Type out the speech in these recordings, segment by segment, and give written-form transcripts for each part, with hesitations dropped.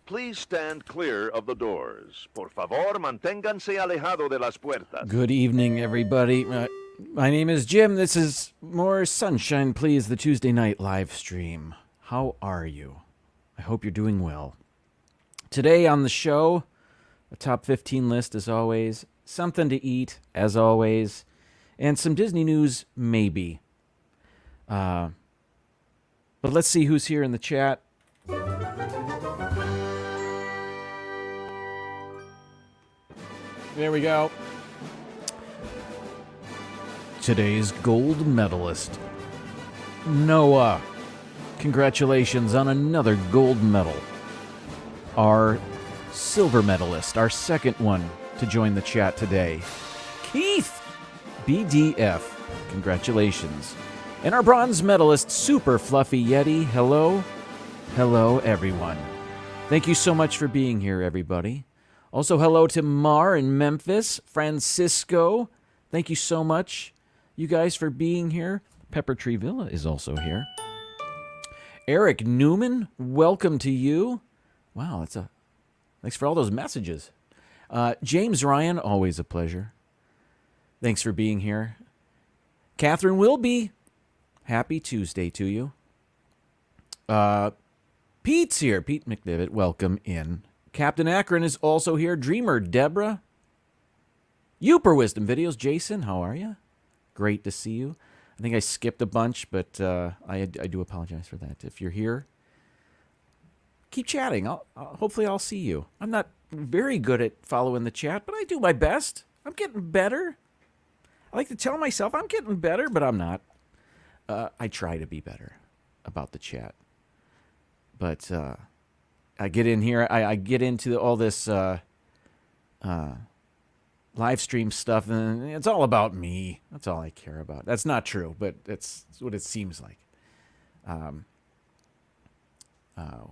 Please stand clear of the doors. Por favor, manténganse alejado de las puertas. Good evening, everybody. My name is Jim. This is More Sunshine, Please, the Tuesday night live stream. How are you? I hope you're doing well. Today on the show, a top 15 list as always, something to eat as always, and some Disney news maybe. But let's see who's here in the chat. There we go. Today's gold medalist, Noah. Congratulations on another gold medal. Our silver medalist, our second one to join the chat today, Keith, BDF. Congratulations. And our bronze medalist, Super Fluffy Yeti. Hello. Hello, everyone. Thank you so much for being here, everybody. Also, hello to Mar in Memphis, Francisco. Thank you so much, you guys, for being here. Pepper Tree Villa is also here. Eric Newman, welcome to you. Wow, thanks for all those messages. James Ryan, always a pleasure. Thanks for being here. Catherine Wilby, happy Tuesday to you. Pete's here. Pete McDivitt, welcome in. Captain Akron is also here. Dreamer Deborah. Youper Wisdom Videos. Jason, how are you? Great to see you. I think I skipped a bunch, but I do apologize for that. If you're here, keep chatting. Hopefully I'll see you. I'm not very good at following the chat, but I do my best. I'm getting better. I like to tell myself I'm getting better, but I'm not. I try to be better about the chat. But I get in here, I get into all this live stream stuff, and it's all about me. That's all I care about. That's not true, but it's what it seems like.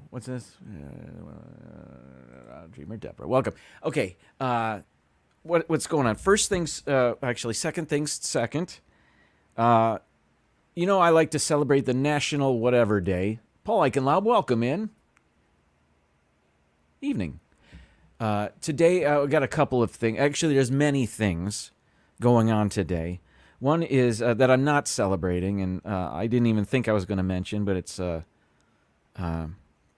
What's this? Dreamer Deborah, welcome. Okay, what's going on? First things, actually, second things second. I like to celebrate the National Whatever Day. Paul Eichenlaub, welcome in. Evening. Today, I got a couple of things. Actually, there's many things going on today. One is that I'm not celebrating, and I didn't even think I was going to mention, but it's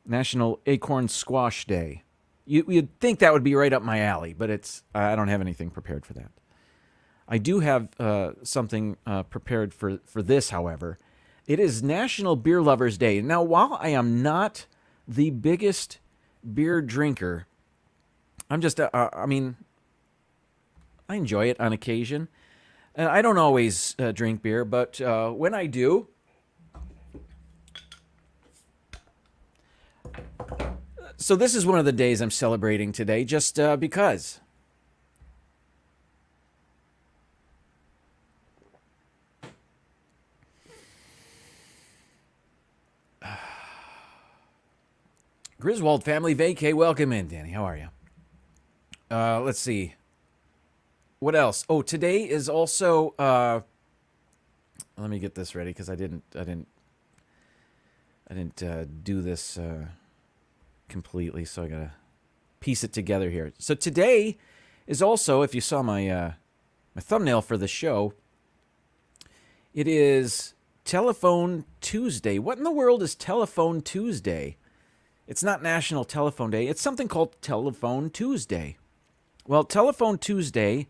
National Acorn Squash Day. You'd think that would be right up my alley, but I don't have anything prepared for that. I do have something prepared for this, however. It is National Beer Lovers Day. Now, while I am not the biggest beer drinker, I'm just, I enjoy it on occasion. I don't always drink beer, but when I do, so this is one of the days I'm celebrating today, just because. Griswold Family Vacay, welcome in, Danny. How are you? Let's see. What else? Oh, today is also. Let me get this ready because I didn't do this completely, so I gotta piece it together here. So today is also, if you saw my thumbnail for the show, it is Telephone Tuesday. What in the world is Telephone Tuesday? It's not National Telephone Day. It's something called Telephone Tuesday. Well, Telephone Tuesday,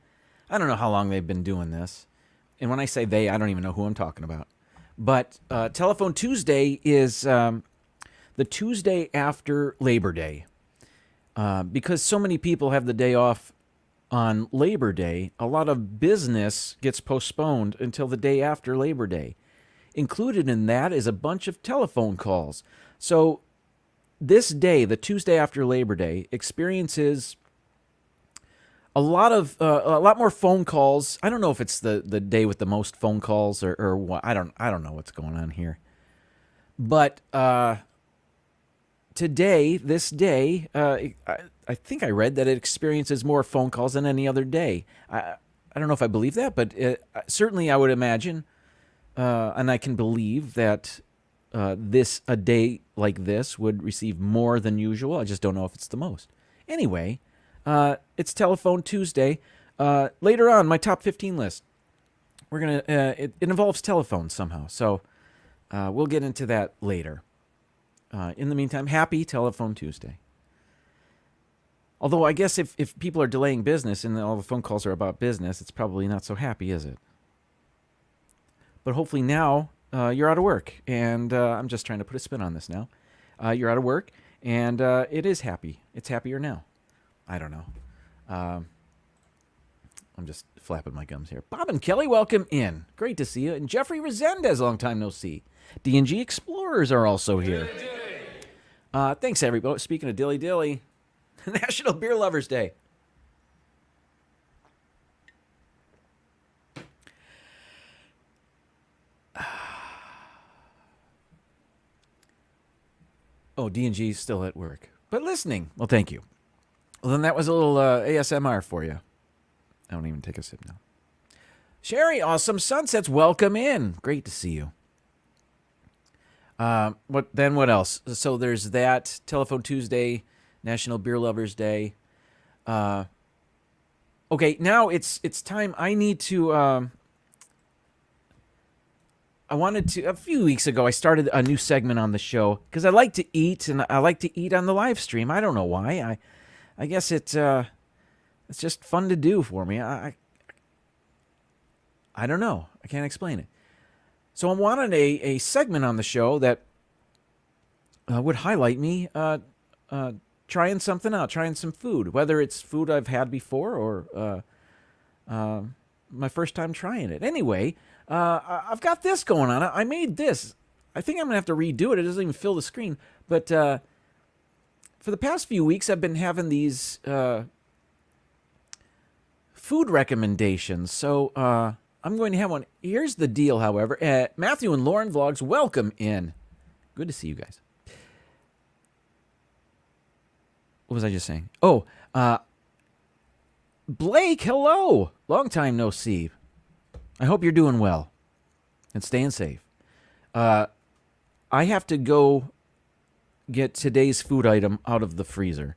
I don't know how long they've been doing this. And when I say they, I don't even know who I'm talking about. But Telephone Tuesday is the Tuesday after Labor Day. Because so many people have the day off on Labor Day, a lot of business gets postponed until the day after Labor Day. Included in that is a bunch of telephone calls. So this day, the Tuesday after Labor Day, experiences a lot more phone calls. I don't know if it's the day with the most phone calls or what. I don't know what's going on here. But today, this day, I think I read that it experiences more phone calls than any other day. I don't know if I believe that, but certainly I would imagine, and I can believe that a day like this would receive more than usual. I just don't know if it's the most. Anyway, it's Telephone Tuesday. Later on, my top 15 list. We're gonna. It involves telephones somehow, so we'll get into that later. In the meantime, happy Telephone Tuesday. Although I guess if people are delaying business and all the phone calls are about business, it's probably not so happy, is it? But hopefully now you're out of work, and I'm just trying to put a spin on this now. You're out of work, and it is happy. It's happier now. I don't know. I'm just flapping my gums here. Bob and Kelly, welcome in. Great to see you. And Jeffrey Resendez, long time no see. D&G Explorers are also here. Thanks, everybody. Speaking of Dilly Dilly, National Beer Lovers Day. Oh, D&G's still at work. But listening. Well, thank you. Well, then that was a little ASMR for you. I don't even take a sip now. Sherry, Awesome Sunsets, welcome in. Great to see you. What else? So there's that. Telephone Tuesday, National Beer Lovers Day. Okay, now it's time. I need to... I wanted to, a few weeks ago, I started a new segment on the show because I like to eat, and I like to eat on the live stream. I don't know why. I guess it's just fun to do for me. I don't know. I can't explain it. So I wanted a segment on the show that would highlight me trying something out, trying some food, whether it's food I've had before or my first time trying it. Anyway, I've got this going on. I made this. I think I'm going to have to redo it. It doesn't even fill the screen. But for the past few weeks, I've been having these food recommendations. So I'm going to have one. Here's the deal, however. Matthew and Lauren Vlogs, welcome in. Good to see you guys. What was I just saying? Oh, Blake, hello. Long time no see. I hope you're doing well and staying safe. I have to go get today's food item out of the freezer.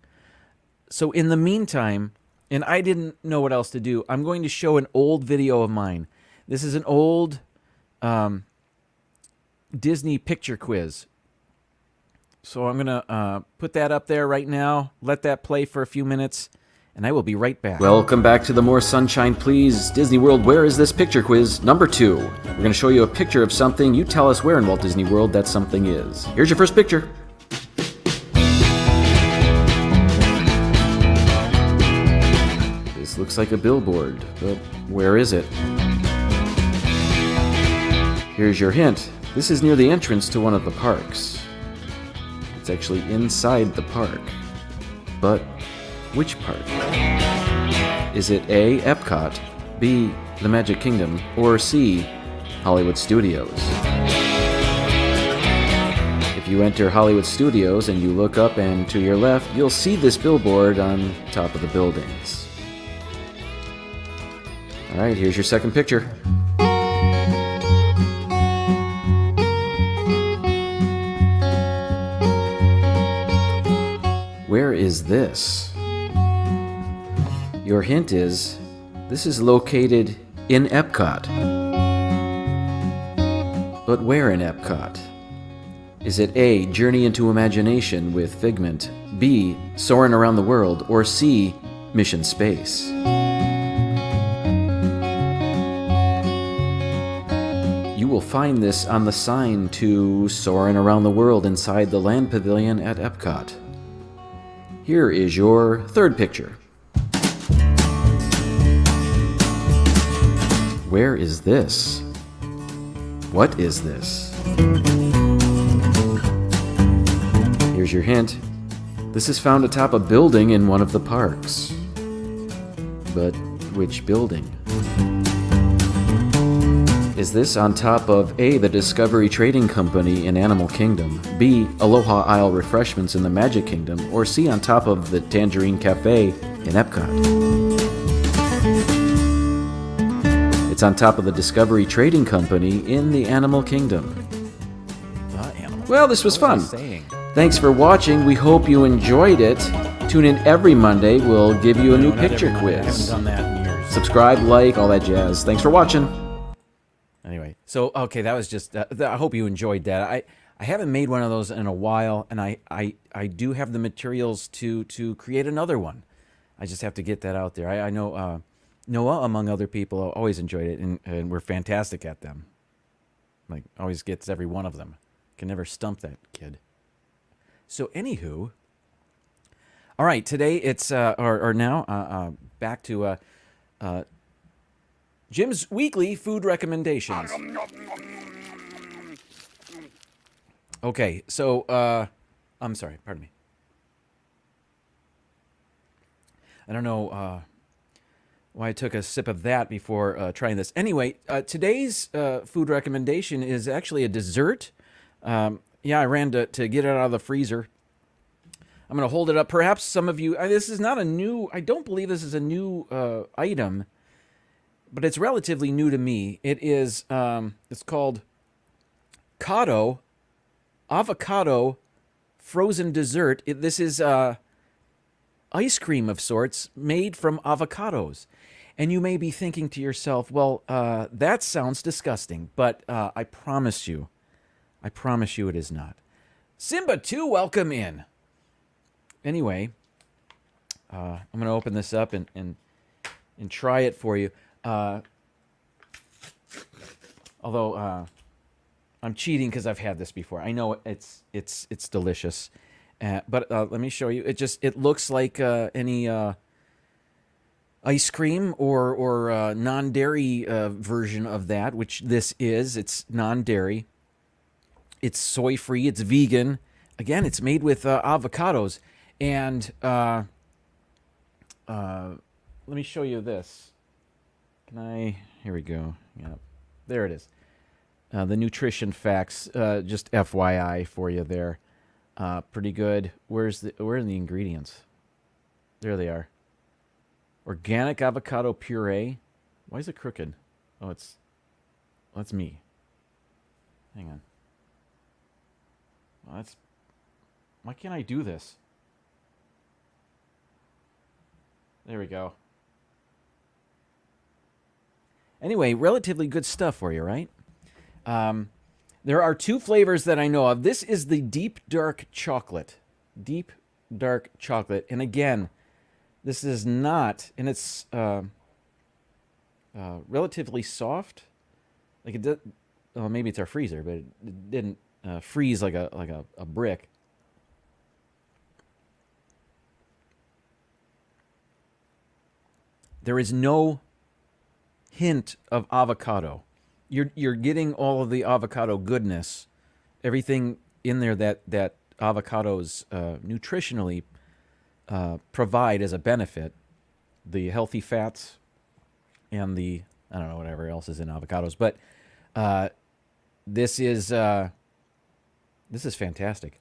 So in the meantime, and I didn't know what else to do, I'm going to show an old video of mine. This is an old Disney picture quiz. So I'm going to put that up there right now, let that play for a few minutes, and I will be right back. Welcome back to the More Sunshine Please Disney World Where Is This Picture Quiz number 2. We're going to show you a picture of something. You tell us where in Walt Disney World that something is. Here's your first picture. This looks like a billboard, but where is it? Here's your hint. This is near the entrance to one of the parks. It's actually inside the park. But which park? Is it A, Epcot, B, the Magic Kingdom, or C, Hollywood Studios? If you enter Hollywood Studios and you look up and to your left, you'll see this billboard on top of the buildings. All right, here's your second picture. Where is this? Your hint is, this is located in Epcot. But where in Epcot? Is it A, Journey into Imagination with Figment, B, Soarin' Around the World, or C, Mission Space? You will find this on the sign to Soarin' Around the World inside the Land Pavilion at Epcot. Here is your third picture. Where is this? What is this? Here's your hint. This is found atop a building in one of the parks. But which building? Is this on top of A, the Discovery Trading Company in Animal Kingdom, B, Aloha Isle Refreshments in the Magic Kingdom, or C, on top of the Tangerine Cafe in Epcot? It's on top of the Discovery Trading Company in the Animal Kingdom. The Animal Well, this was What fun. was I saying? Thanks for watching. We hope you enjoyed it. Tune in every Monday. We'll give you a new No, not picture every Monday. I haven't quiz. done that in years. Subscribe, like, all that jazz. Thanks for watching. Anyway, so okay, that was just. I hope you enjoyed that. I haven't made one of those in a while, and I do have the materials to create another one. I just have to get that out there. I know Noah, among other people, always enjoyed it, and we're fantastic at them. Like, always gets every one of them. Can never stump that kid. So, anywho, all right, today it's or now back to Jim's weekly food recommendations. Okay, so I'm sorry, pardon me. I don't know why I took a sip of that before trying this. Anyway, today's food recommendation is actually a dessert. Yeah, I ran to get it out of the freezer. I'm going to hold it up. Perhaps some of you, this is not a new, I don't believe this is a new item, but it's relatively new to me. It is, it's called Kado Avocado Frozen Dessert. This is ice cream of sorts made from avocados. And you may be thinking to yourself, well, that sounds disgusting, but I promise you it is not. Simba 2, welcome in. Anyway, I'm going to open this up and try it for you. Although I'm cheating because I've had this before. I know it's delicious, but let me show you. It looks like any ice cream or non-dairy version of that, which this is. It's non-dairy. It's soy-free. It's vegan. Again, it's made with avocados. And let me show you this. Here we go. Yep. There it is. The nutrition facts, just FYI for you there. Pretty good. Where are the ingredients? There they are. Organic avocado puree. Why is it crooked? Oh, that's me. Hang on. Well, why can't I do this? There we go. Anyway, relatively good stuff for you, right? There are two flavors that I know of. This is the deep dark chocolate. Deep dark chocolate. And again, this is not, and it's relatively soft. Like it did, well, maybe it's our freezer, but it didn't freeze like a brick. There is no hint of avocado. You're getting all of the avocado goodness, everything in there that avocados nutritionally provide as a benefit, the healthy fats and the, I don't know, whatever else is in avocados. But this is fantastic.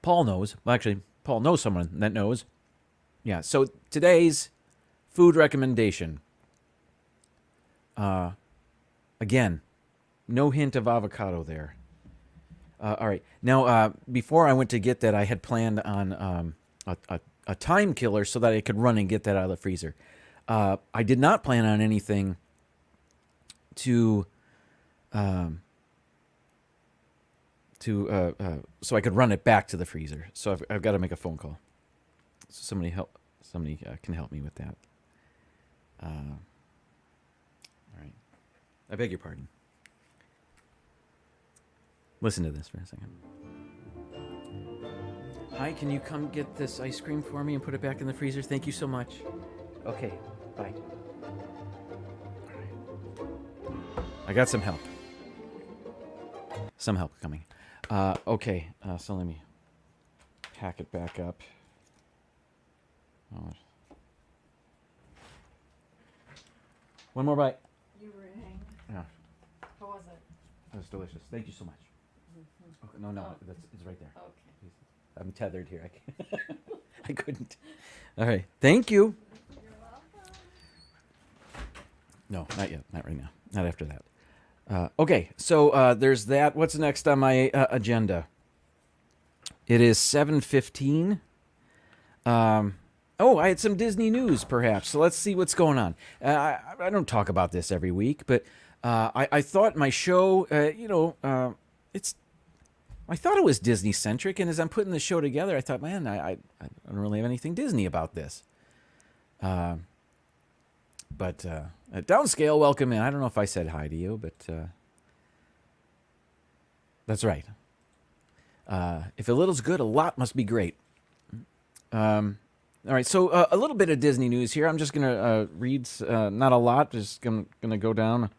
Paul knows. Well, actually, Paul knows someone that knows. Yeah, so today's food recommendation. Again, no hint of avocado there. All right. Now, before I went to get that, I had planned on a time killer so that I could run and get that out of the freezer. I did not plan on anything so I could run it back to the freezer. So I've got to make a phone call. So somebody can help me with that. All right. I beg your pardon. Listen to this for a second. Hi, can you come get this ice cream for me and put it back in the freezer? Thank you so much. Okay, bye. All right. I got some help. Some help coming. Okay, so let me pack it back up. Oh. One more bite. You rang. Yeah, How was it? that was delicious. Thank you so much. Okay, no, it's right there. Okay. I'm tethered here. I couldn't. All right, thank you. You're welcome. No, not yet. Not right now. Not after that. Okay, so there's that. What's next on my agenda? It is 7:15. I had some Disney news, perhaps. So let's see what's going on. I don't talk about this every week, but I thought my show, I thought it was Disney-centric, and as I'm putting the show together, I thought, man, I don't really have anything Disney about this. But at Downscale, welcome in. I don't know if I said hi to you, but that's right. If a little's good, a lot must be great. All right, so a little bit of Disney news here. I'm just going to read, not a lot, just going to go down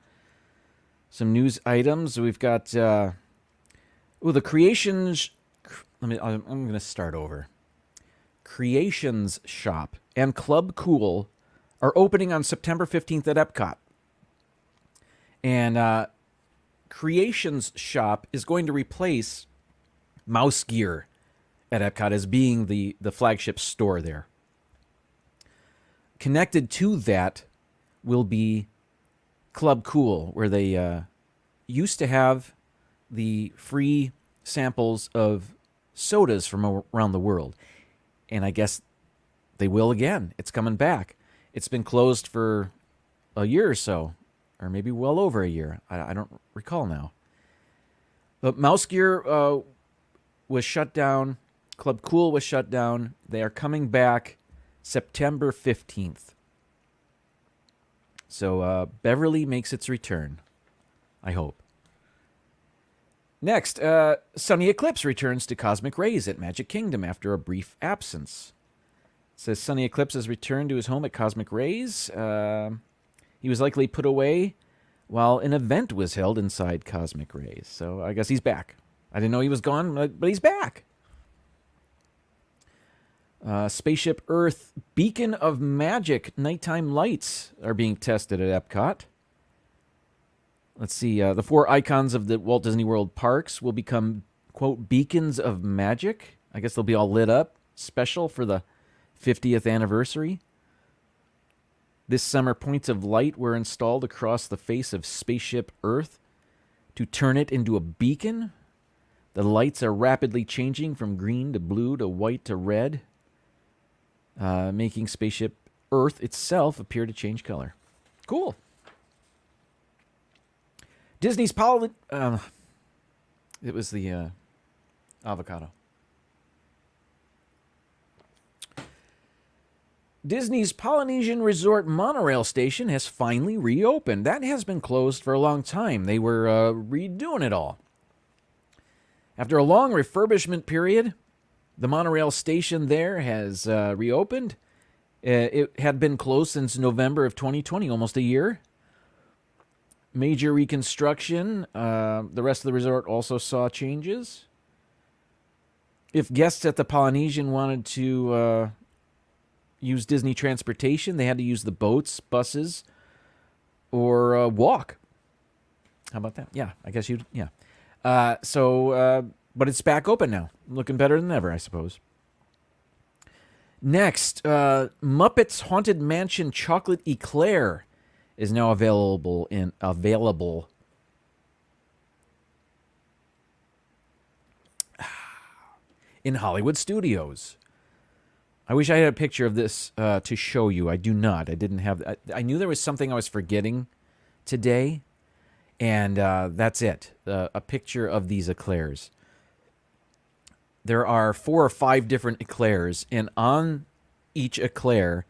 some news items. We've got, the Creations, I'm going to start over. Creations Shop and Club Cool are opening on September 15th at Epcot. And Creations Shop is going to replace Mouse Gear at Epcot as being the flagship store there. Connected to that will be Club Cool, where they used to have the free samples of sodas from around the world. And I guess they will again. It's coming back. It's been closed for a year or so, or maybe well over a year. I don't recall now. But Mouse Gear was shut down. Club Cool was shut down. They are coming back September 15th. So Beverly makes its return, I hope. Next, Sonny Eclipse returns to Cosmic Rays at Magic Kingdom after a brief absence. It says Sonny Eclipse has returned to his home at Cosmic Rays. He was likely put away while an event was held inside Cosmic Rays. So I guess he's back. I didn't know he was gone, but he's back. Spaceship Earth Beacon of Magic nighttime lights are being tested at Epcot. Let's see. The 4 icons of the Walt Disney World parks will become, quote, beacons of magic. I guess they'll be all lit up, special for the 50th anniversary. This summer, points of light were installed across the face of Spaceship Earth to turn it into a beacon. The lights are rapidly changing from green to blue to white to red, making Spaceship Earth itself appear to change color. Cool. Disney's it was the Avocado. Disney's Polynesian Resort Monorail station has finally reopened. That has been closed for a long time. They were redoing it all. After a long refurbishment period, the monorail station there has reopened. It had been closed since November of 2020, almost a year. Major reconstruction. The rest of the resort also saw changes. If guests at the Polynesian wanted to use Disney transportation, they had to use the boats, buses, or walk. How about that? Yeah, I guess you'd, yeah. But it's back open now. Looking better than ever, I suppose. Next, Muppets Haunted Mansion Chocolate Eclair is now available in Hollywood Studios. I wish I had a picture of this to show you. I do not. I didn't have. I knew there was something I was forgetting today, and that's it. A picture of these eclairs. There are 4 or 5 different eclairs, and on each eclair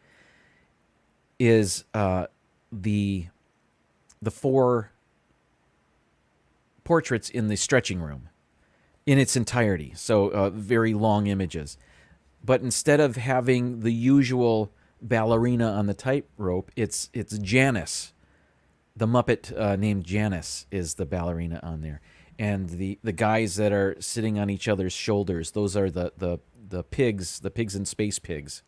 is the 4 portraits in the stretching room in its entirety. So very long images. But instead of having the usual ballerina on the tightrope, it's Janice. The Muppet named Janice is the ballerina on there. And the guys that are sitting on each other's shoulders, those are the pigs, the pigs and space pigs.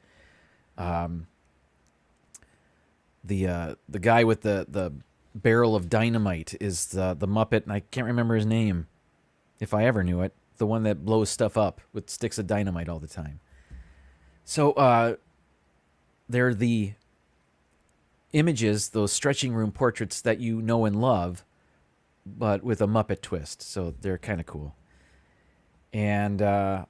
The guy with the barrel of dynamite is the Muppet, and I can't remember his name, if I ever knew it. The one that blows stuff up with sticks of dynamite all the time. So they're the images, those stretching room portraits that you know and love, but with a Muppet twist. So they're kind of cool. And I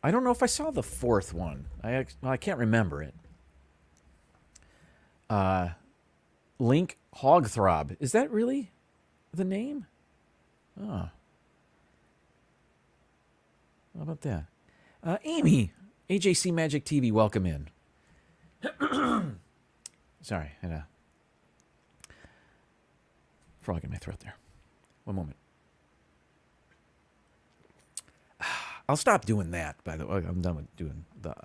don't know if I saw the fourth one. I can't remember it. Link Hogthrob. Is that really the name? Oh. How about that? Amy, AJC Magic TV, welcome in. Sorry, I had a frog in my throat there. One moment. I'll stop doing that, by the way. I'm done with doing the...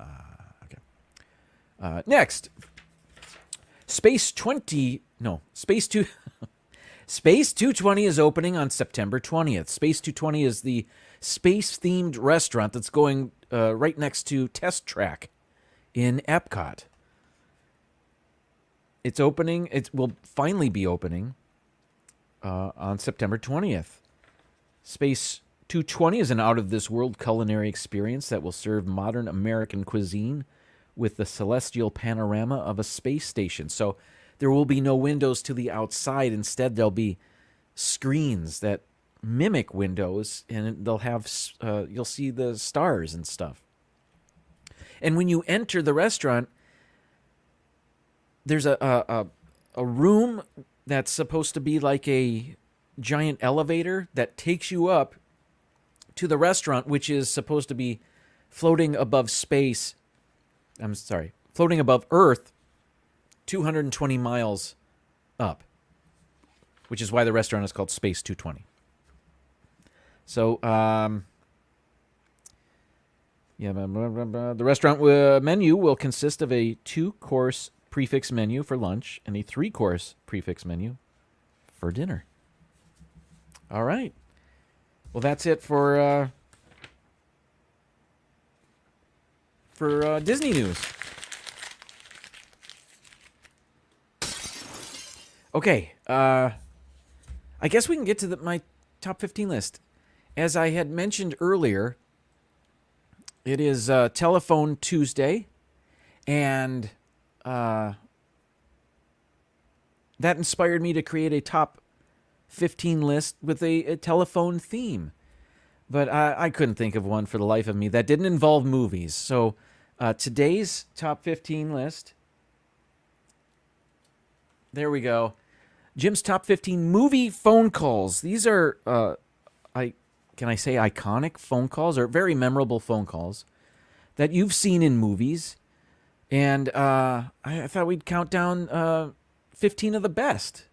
okay. Next. Space 2... Space 220 is opening on September 20th. Space 220 is the space-themed restaurant that's going right next to Test Track in Epcot. It's opening. It will finally be opening on September 20th. Space 220 is an out-of-this-world culinary experience that will serve modern American cuisine with the celestial panorama of a space station. So there will be no windows to the outside. Instead, there'll be screens that mimic windows, and they'll have you'll see the stars and stuff. And when you enter the restaurant, there's a room that's supposed to be like a giant elevator that takes you up to the restaurant, which is supposed to be floating above space. I'm sorry, floating above Earth, 220 miles up, which is why the restaurant is called Space 220. So, the restaurant menu will consist of a 2-course prefix menu for lunch and a 3-course prefix menu for dinner. All right. Well, that's it for Disney news. Okay. I guess we can get to my top 15 list. As I had mentioned earlier, it is Telephone Tuesday, and that inspired me to create a top 15 list with a telephone theme. But I couldn't think of one for the life of me that didn't involve movies. So today's top 15 list, there we go. Jim's top 15 movie phone calls. These are, can I say iconic phone calls, or very memorable phone calls that you've seen in movies. And I thought we'd count down 15 of the best.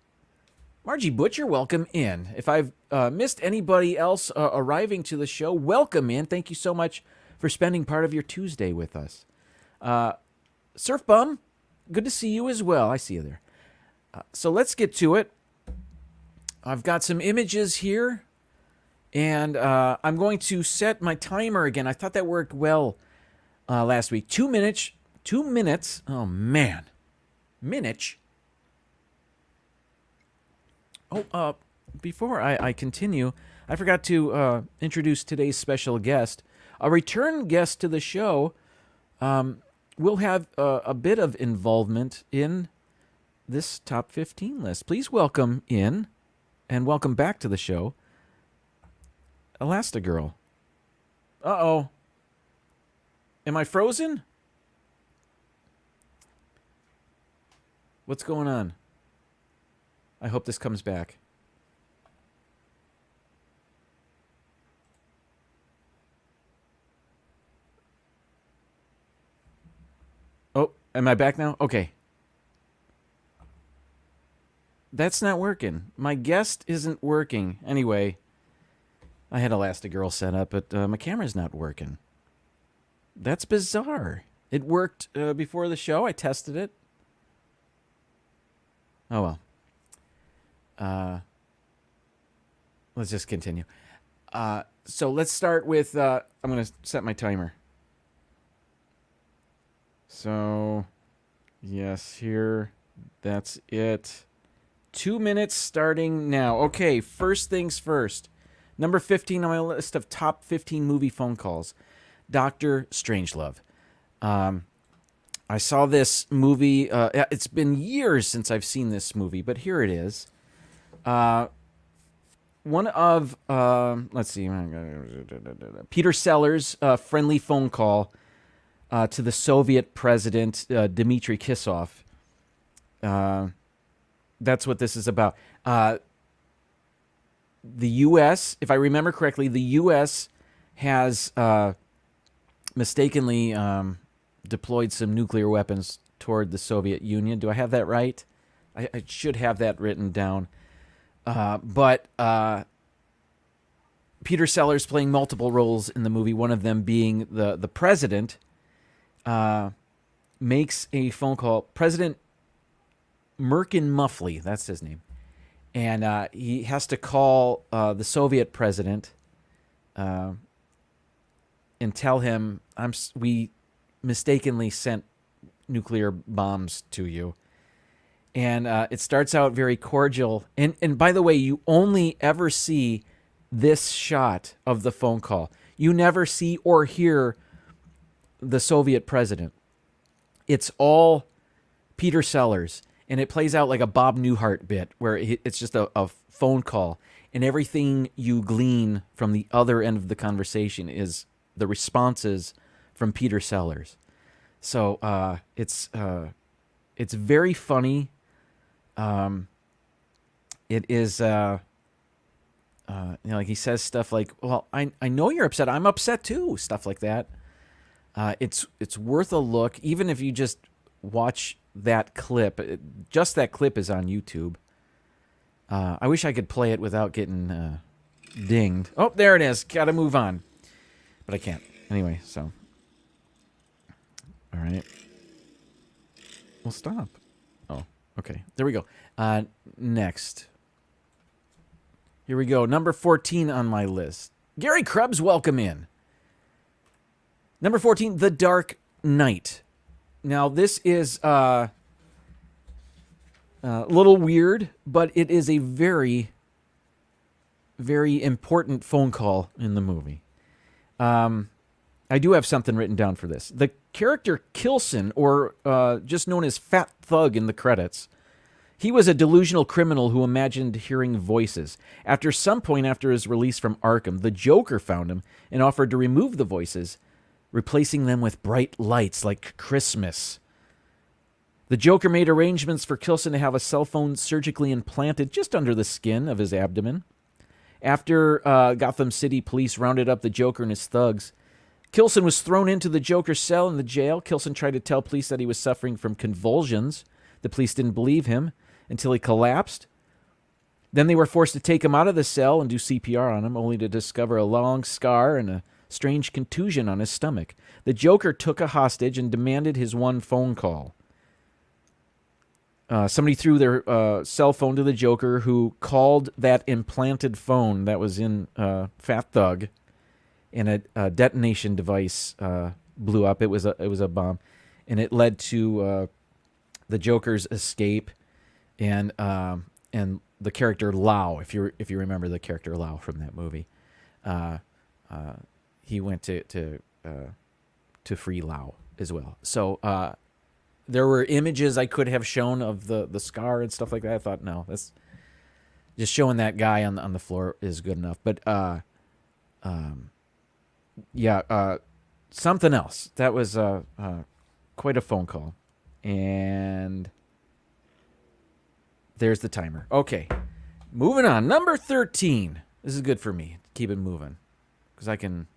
Margie Butcher, welcome in. If I've missed anybody else arriving to the show, welcome in. Thank you so much for spending part of your Tuesday with us. Surf Bum, good to see you as well. I see you there. So let's get to it. I've got some images here, and I'm going to set my timer again. I thought that worked well last week. 2 minutes. 2 minutes. Oh, man. Minute. Oh, before I continue, I forgot to introduce today's special guest. A return guest to the show will have a bit of involvement in this top 15 list. Please welcome in, and welcome back to the show, Elastigirl. Uh-oh. Am I frozen? What's going on? I hope this comes back. Oh, am I back now? Okay. That's not working. My guest isn't working. Anyway, I had Elastigirl set up, but my camera's not working. That's bizarre. It worked before the show. I tested it. Oh, well. Let's just continue. So let's start with... I'm going to set my timer. So, yes, here. That's it. 2 minutes starting now. Okay, first things first. Number 15 on my list of top 15 movie phone calls. Dr. Strangelove. I saw this movie. It's been years since I've seen this movie, but here it is. One of, let's see, Peter Sellers' friendly phone call to the Soviet president, Dmitry Kisov. That's what this is about. The U.S., if I remember correctly, the U.S. has mistakenly deployed some nuclear weapons toward the Soviet Union. Do I have that right? I should have that written down. But Peter Sellers playing multiple roles in the movie, one of them being the president, makes a phone call. President Merkin Muffley, that's his name. And he has to call the Soviet president and tell him, we mistakenly sent nuclear bombs to you. And it starts out very cordial. And by the way, you only ever see this shot of the phone call. You never see or hear the Soviet president. It's all Peter Sellers. And it plays out like a Bob Newhart bit where it's just a phone call. And everything you glean from the other end of the conversation is the responses from Peter Sellers. So it's very funny. It is, like he says stuff like, well, I know you're upset. I'm upset too. Stuff like that. It's worth a look, even if you just watch that clip. Just that clip is on YouTube. I wish I could play it without getting dinged. Oh, there it is. Gotta move on. But I can't. Anyway, so. All right. Well, stop. Oh, okay. There we go. Next. Here we go. Number 14 on my list. Gary Krebs, welcome in. Number 14, The Dark Knight. Now, this is a little weird, but it is a very, very important phone call in the movie. I do have something written down for this. The character Kilson, or just known as Fat Thug in the credits, he was a delusional criminal who imagined hearing voices. After some point after his release from Arkham, the Joker found him and offered to remove the voices, replacing them with bright lights like Christmas. The Joker made arrangements for Kilson to have a cell phone surgically implanted just under the skin of his abdomen. After Gotham City police rounded up the Joker and his thugs, Kilson was thrown into the Joker's cell in the jail. Kilson tried to tell police that he was suffering from convulsions. The police didn't believe him until he collapsed. Then they were forced to take him out of the cell and do CPR on him, only to discover a long scar and a strange contusion on his stomach. The Joker took a hostage and demanded his one phone call. Somebody threw their cell phone to the Joker, who called that implanted phone that was in Fat Thug, and a detonation device blew up. It was a bomb, and it led to the Joker's escape, and the character Lau. If you remember the character Lau from that movie, he went to free Lau as well. So there were images I could have shown of the scar and stuff like that. I thought, no, that's just showing that guy on the floor is good enough. But something else. That was quite a phone call. And there's the timer. Okay, moving on. Number 13. This is good for me. Keep it moving, because I can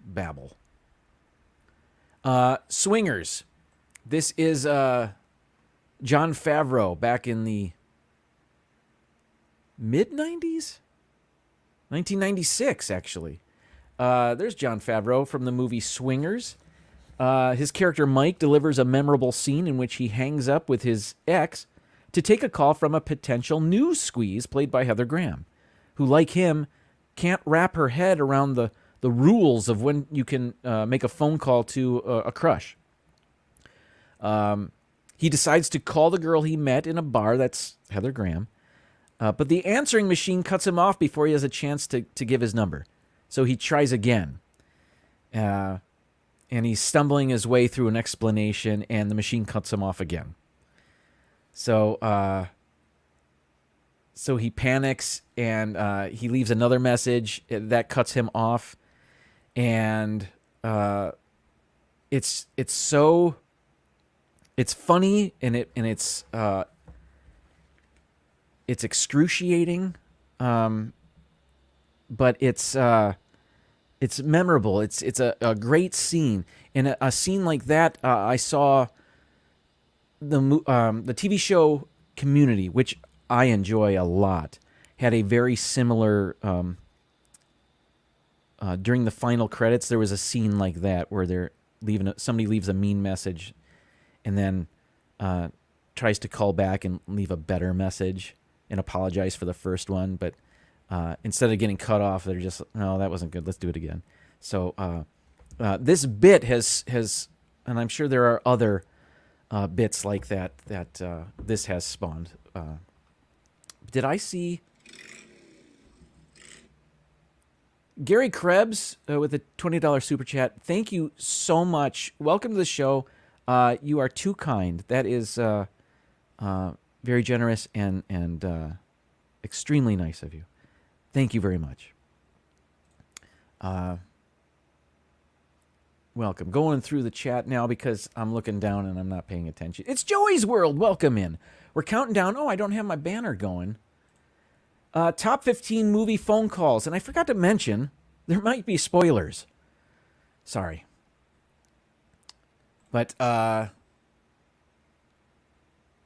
babble. Swingers. This is Jon Favreau back in the mid-90s? 1996, actually. There's Jon Favreau from the movie Swingers. His character Mike delivers a memorable scene in which he hangs up with his ex to take a call from a potential news squeeze played by Heather Graham, who, like him, can't wrap her head around the rules of when you can make a phone call to a crush. He decides to call the girl he met in a bar, that's Heather Graham, but the answering machine cuts him off before he has a chance to give his number. So he tries again. And and he's stumbling his way through an explanation, and the machine cuts him off again. So he panics, and he leaves another message that cuts him off, and it's funny, and it's excruciating, but it's memorable. It's a great scene. In a scene like that, I saw the TV show Community, which I enjoy a lot, had a very similar. During the final credits, there was a scene like that where somebody leaves a mean message, and then tries to call back and leave a better message and apologize for the first one, but instead of getting cut off, they're just, no, that wasn't good. Let's do it again. So this bit has, and I'm sure there are other bits like that this has spawned. Did I see Gary Krebs with a $20 super chat? Thank you so much. Welcome to the show. You are too kind. That is very generous and extremely nice of you. Thank you very much. Welcome. Going through the chat now because I'm looking down and I'm not paying attention. It's Joey's World. Welcome in. We're counting down. Oh, I don't have my banner going. Top 15 movie phone calls. And I forgot to mention, there might be spoilers. Sorry. But,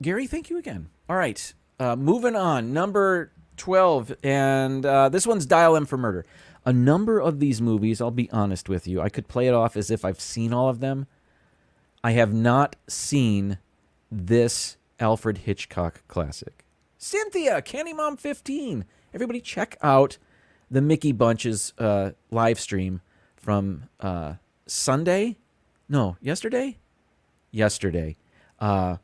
Gary, thank you again. All right. Moving on. Number 12. And this one's Dial M for Murder. A number of these movies, I'll be honest with you, I could play it off as if I've seen all of them. I have not seen this Alfred Hitchcock classic. Cynthia, Candy Mom 15. Everybody check out the Mickey Bunches live stream from Sunday? No, yesterday? Yesterday. I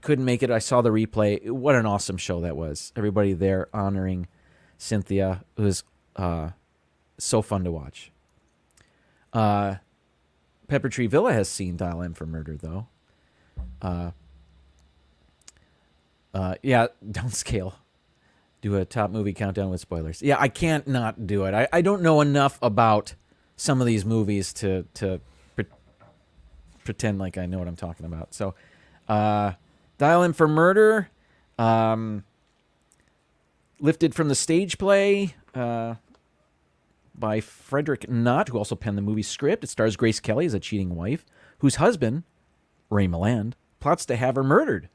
couldn't make it. I saw the replay. What an awesome show that was. Everybody there honoring Cynthia. It was so fun to watch. Pepper Tree Villa has seen Dial M for Murder, though. Yeah, don't scale. Do a top movie countdown with spoilers. Yeah, I can't not do it. I don't know enough about some of these movies to pretend like I know what I'm talking about. So, Dial M for Murder, lifted from the stage play by Frederick Knott, who also penned the movie script. It stars Grace Kelly as a cheating wife, whose husband, Ray Milland, plots to have her murdered.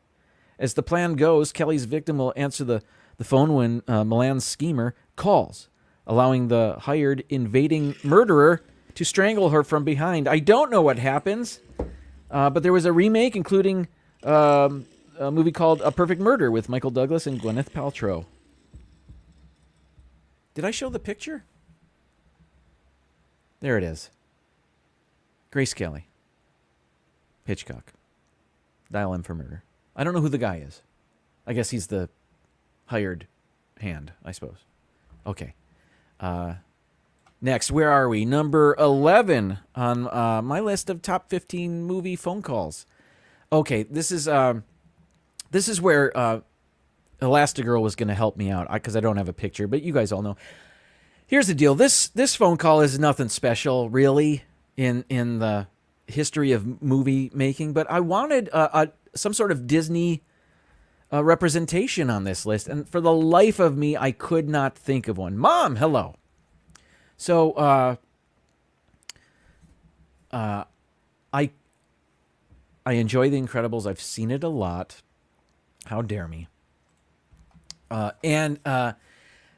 As the plan goes, Kelly's victim will answer the phone when Milland's schemer calls, allowing the hired invading murderer to strangle her from behind. I don't know what happens, but there was a remake, including a movie called A Perfect Murder with Michael Douglas and Gwyneth Paltrow. Did I show the picture? There it is. Grace Kelly. Hitchcock. Dial M for Murder. I don't know who the guy is. I guess he's the hired hand, I suppose. Okay. Next, where are we? Number 11 on my list of top 15 movie phone calls. Okay, this is where Elastigirl was going to help me out because I don't have a picture, but you guys all know. Here's the deal. This phone call is nothing special, really, in the history of movie making, but I wanted some sort of Disney representation on this list, and for the life of me, I could not think of one. Mom, hello. So, I enjoy The Incredibles. I've seen it a lot. How dare me? And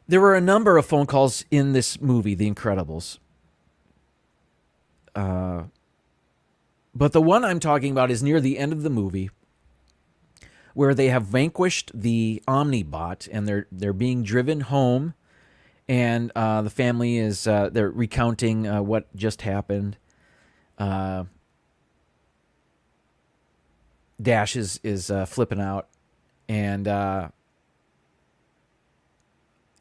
there were a number of phone calls in this movie, The Incredibles. But the one I'm talking about is near the end of the movie, where they have vanquished the Omnibot and they're being driven home, and the family is they're recounting what just happened. Dash is flipping out, and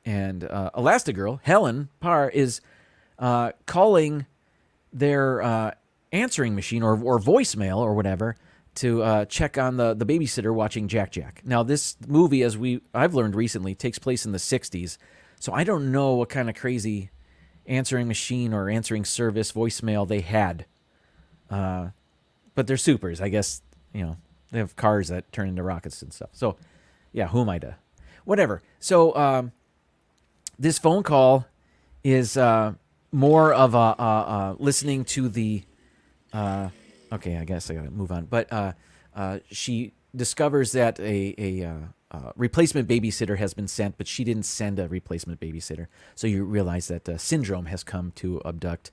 Elastigirl, Helen Parr, is calling their answering machine or voicemail or whatever to check on the babysitter watching Jack Jack. Now, this movie, as I've learned recently, takes place in the 60s, so I don't know what kind of crazy answering machine or answering service voicemail they had. But they're supers, I guess. They have cars that turn into rockets and stuff. So, yeah, who am I to? Whatever. So, this phone call is more of a listening to the. Okay, I guess I gotta move on. But she discovers that a replacement babysitter has been sent, but she didn't send a replacement babysitter. So you realize that Syndrome has come to abduct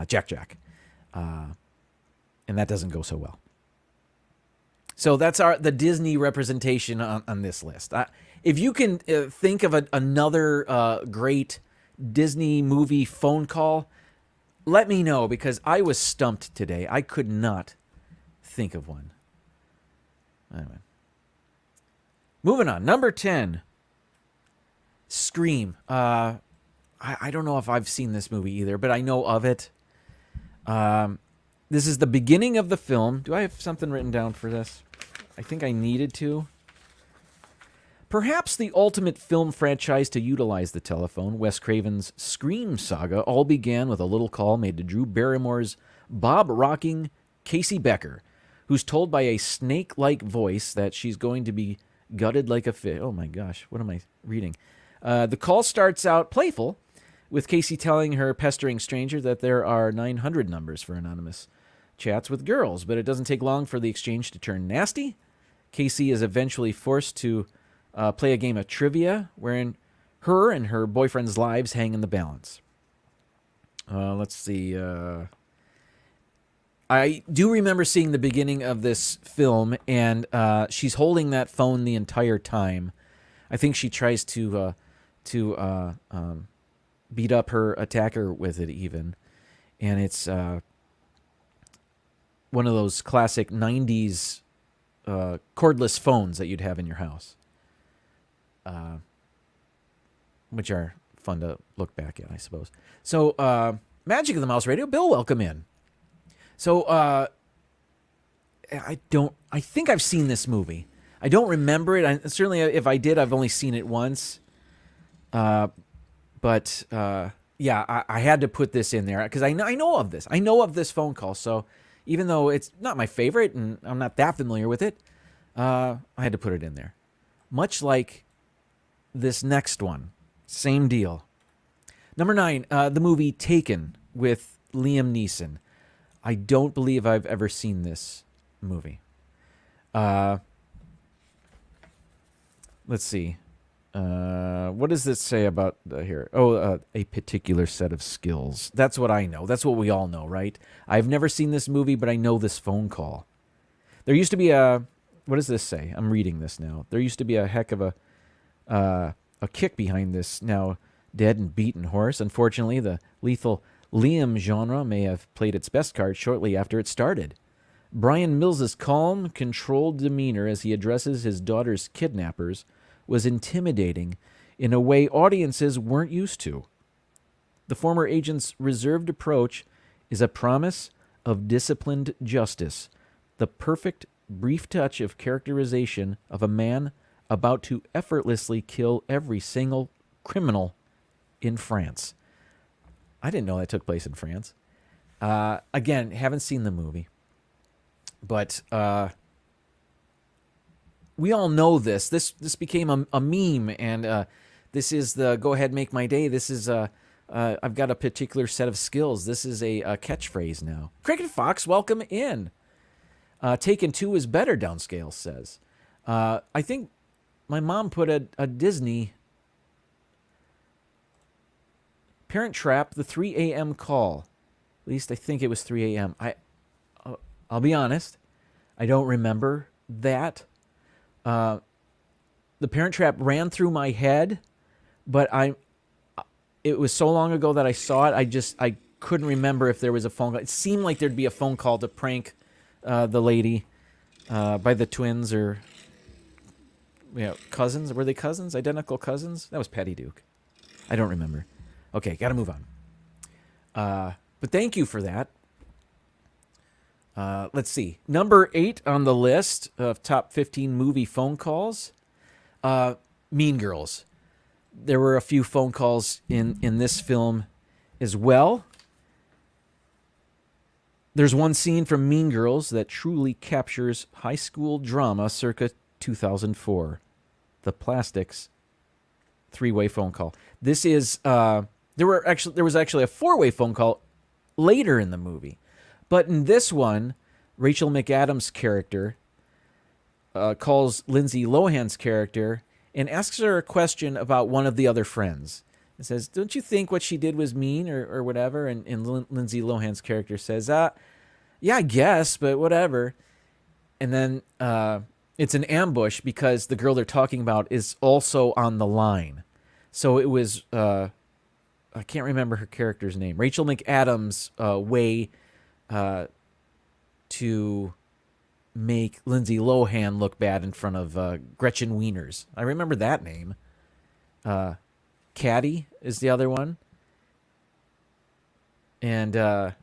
Jack Jack, and that doesn't go so well. So that's the Disney representation on this list. If you can think of another great Disney movie phone call, let me know, because I was stumped today. I could not think of one. Anyway. Moving on. Number 10. Scream. I don't know if I've seen this movie either, but I know of it. This is the beginning of the film. Do I have something written down for this? I think I needed to. Perhaps the ultimate film franchise to utilize the telephone, Wes Craven's Scream saga all began with a little call made to Drew Barrymore's Bob-rocking Casey Becker, who's told by a snake-like voice that she's going to be gutted like a fish. Oh my gosh, what am I reading? The call starts out playful, with Casey telling her pestering stranger that there are 900 numbers for anonymous chats with girls, but it doesn't take long for the exchange to turn nasty. Casey is eventually forced to play a game of trivia wherein her and her boyfriend's lives hang in the balance. Let's see. I do remember seeing the beginning of this film, and she's holding that phone the entire time. I think she tries to beat up her attacker with it even. And it's one of those classic 90s cordless phones that you'd have in your house. Which are fun to look back at, I suppose. So, Magic of the Mouse Radio. Bill, welcome in. So, I think I've seen this movie. I don't remember it. Certainly, if I did, I've only seen it once. But yeah, I had to put this in there because I know of this. I know of this phone call. So, even though it's not my favorite and I'm not that familiar with it, I had to put it in there. Much like this next one. Same deal. Number 9, the movie Taken with Liam Neeson. I don't believe I've ever seen this movie. Let's see. What does this say about here? Oh, a particular set of skills. That's what I know. That's what we all know, right? I've never seen this movie, but I know this phone call. There used to be a... What does this say? I'm reading this now. There used to be a heck of a kick behind this now dead and beaten horse. Unfortunately, the lethal Liam genre may have played its best card shortly after it started. Brian Mills's calm, controlled demeanor as he addresses his daughter's kidnappers was intimidating in a way audiences weren't used to. The former agent's reserved approach is a promise of disciplined justice, the perfect brief touch of characterization of a man about to effortlessly kill every single criminal in France. I didn't know that took place in France. Again, haven't seen the movie. But we all know this. This became a meme, and this is the go ahead, make my day. This is I've got a particular set of skills. This is a catchphrase now. Cricket Fox, welcome in. Taken 2 is better, Downscale says. I think my mom put a Disney Parent Trap, the 3 a.m. call. At least I think it was 3 a.m. I'll be honest, I don't remember that. The Parent Trap ran through my head, but it was so long ago that I saw it, I couldn't remember if there was a phone call. It seemed like there'd be a phone call to prank the lady by the twins or cousins. Were they cousins? Identical cousins? That was Patty Duke. I don't remember. Okay, got to move on. But thank you for that. Let's see. Number 8 on the list of top 15 movie phone calls. Mean Girls. There were a few phone calls in this film as well. There's one scene from Mean Girls that truly captures high school drama circa 2004. The Plastics three-way phone call. This is there was actually a four-way phone call later in the movie. But in this one, Rachel McAdams' character calls Lindsay Lohan's character and asks her a question about one of the other friends. It says, "Don't you think what she did was mean or whatever?" And Lindsay Lohan's character says, "Yeah, I guess, but whatever." And then it's an ambush because the girl they're talking about is also on the line. So it was, I can't remember her character's name, Rachel McAdams' way to make Lindsay Lohan look bad in front of Gretchen Wieners. I remember that name. Caddy is the other one. And I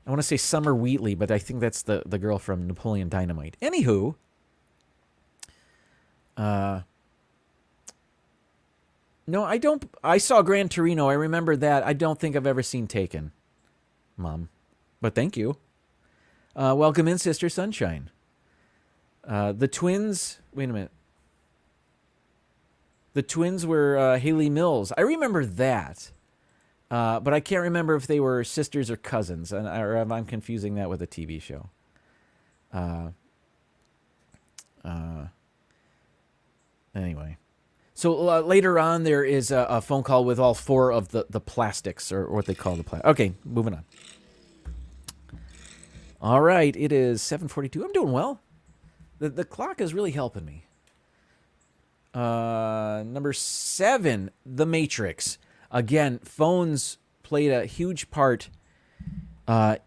want to say Summer Wheatley, but I think that's the girl from Napoleon Dynamite. Anywho, no, I don't. I saw Gran Torino. I remember that. I don't think I've ever seen Taken, Mom. But thank you. Welcome in, Sister Sunshine. The twins. Wait a minute. The twins were Haley Mills. I remember that. But I can't remember if they were sisters or cousins, or if I'm confusing that with a TV show. Anyway. So later on, there is a phone call with all four of the plastics, or what they call the plastics. Okay, moving on. All right, it is 7:42. I'm doing well. The clock is really helping me. Number 7, The Matrix. Again, phones played a huge part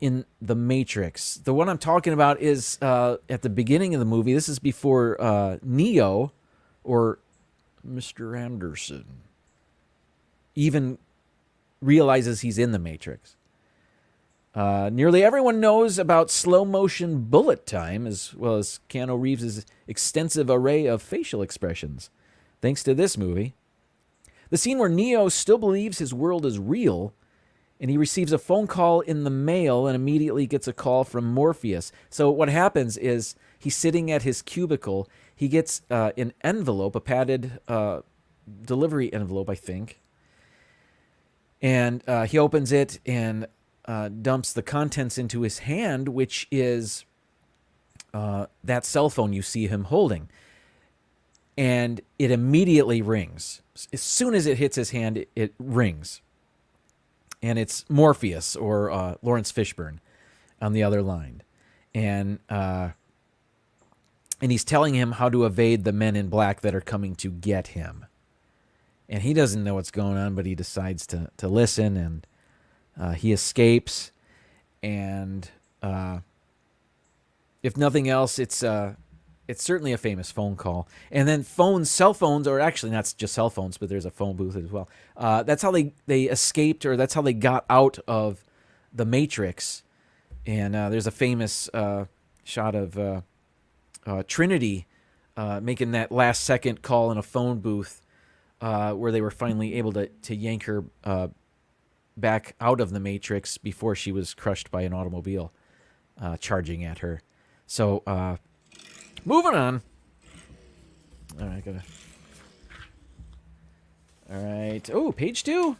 in The Matrix. The one I'm talking about is at the beginning of the movie. This is before Neo, or Mr. Anderson, even realizes he's in the Matrix. Nearly everyone knows about slow-motion bullet time, as well as Keanu Reeves' extensive array of facial expressions, thanks to this movie. The scene where Neo still believes his world is real, and he receives a phone call in the mail and immediately gets a call from Morpheus. So what happens is he's sitting at his cubicle. He gets an envelope, a padded delivery envelope, I think. And he opens it and dumps the contents into his hand, which is that cell phone you see him holding. And it immediately rings. As soon as it hits his hand, it rings. And it's Morpheus, or Lawrence Fishburne, on the other line. And he's telling him how to evade the men in black that are coming to get him. And he doesn't know what's going on, but he decides to listen, and he escapes. And if nothing else, it's certainly a famous phone call. And then cell phones, or actually not just cell phones, but there's a phone booth as well. That's how they escaped, or that's how they got out of the Matrix. And there's a famous shot of Trinity making that last second call in a phone booth where they were finally able to yank her back out of the Matrix before she was crushed by an automobile charging at her. So, moving on. All right, All right. Oh, page 2.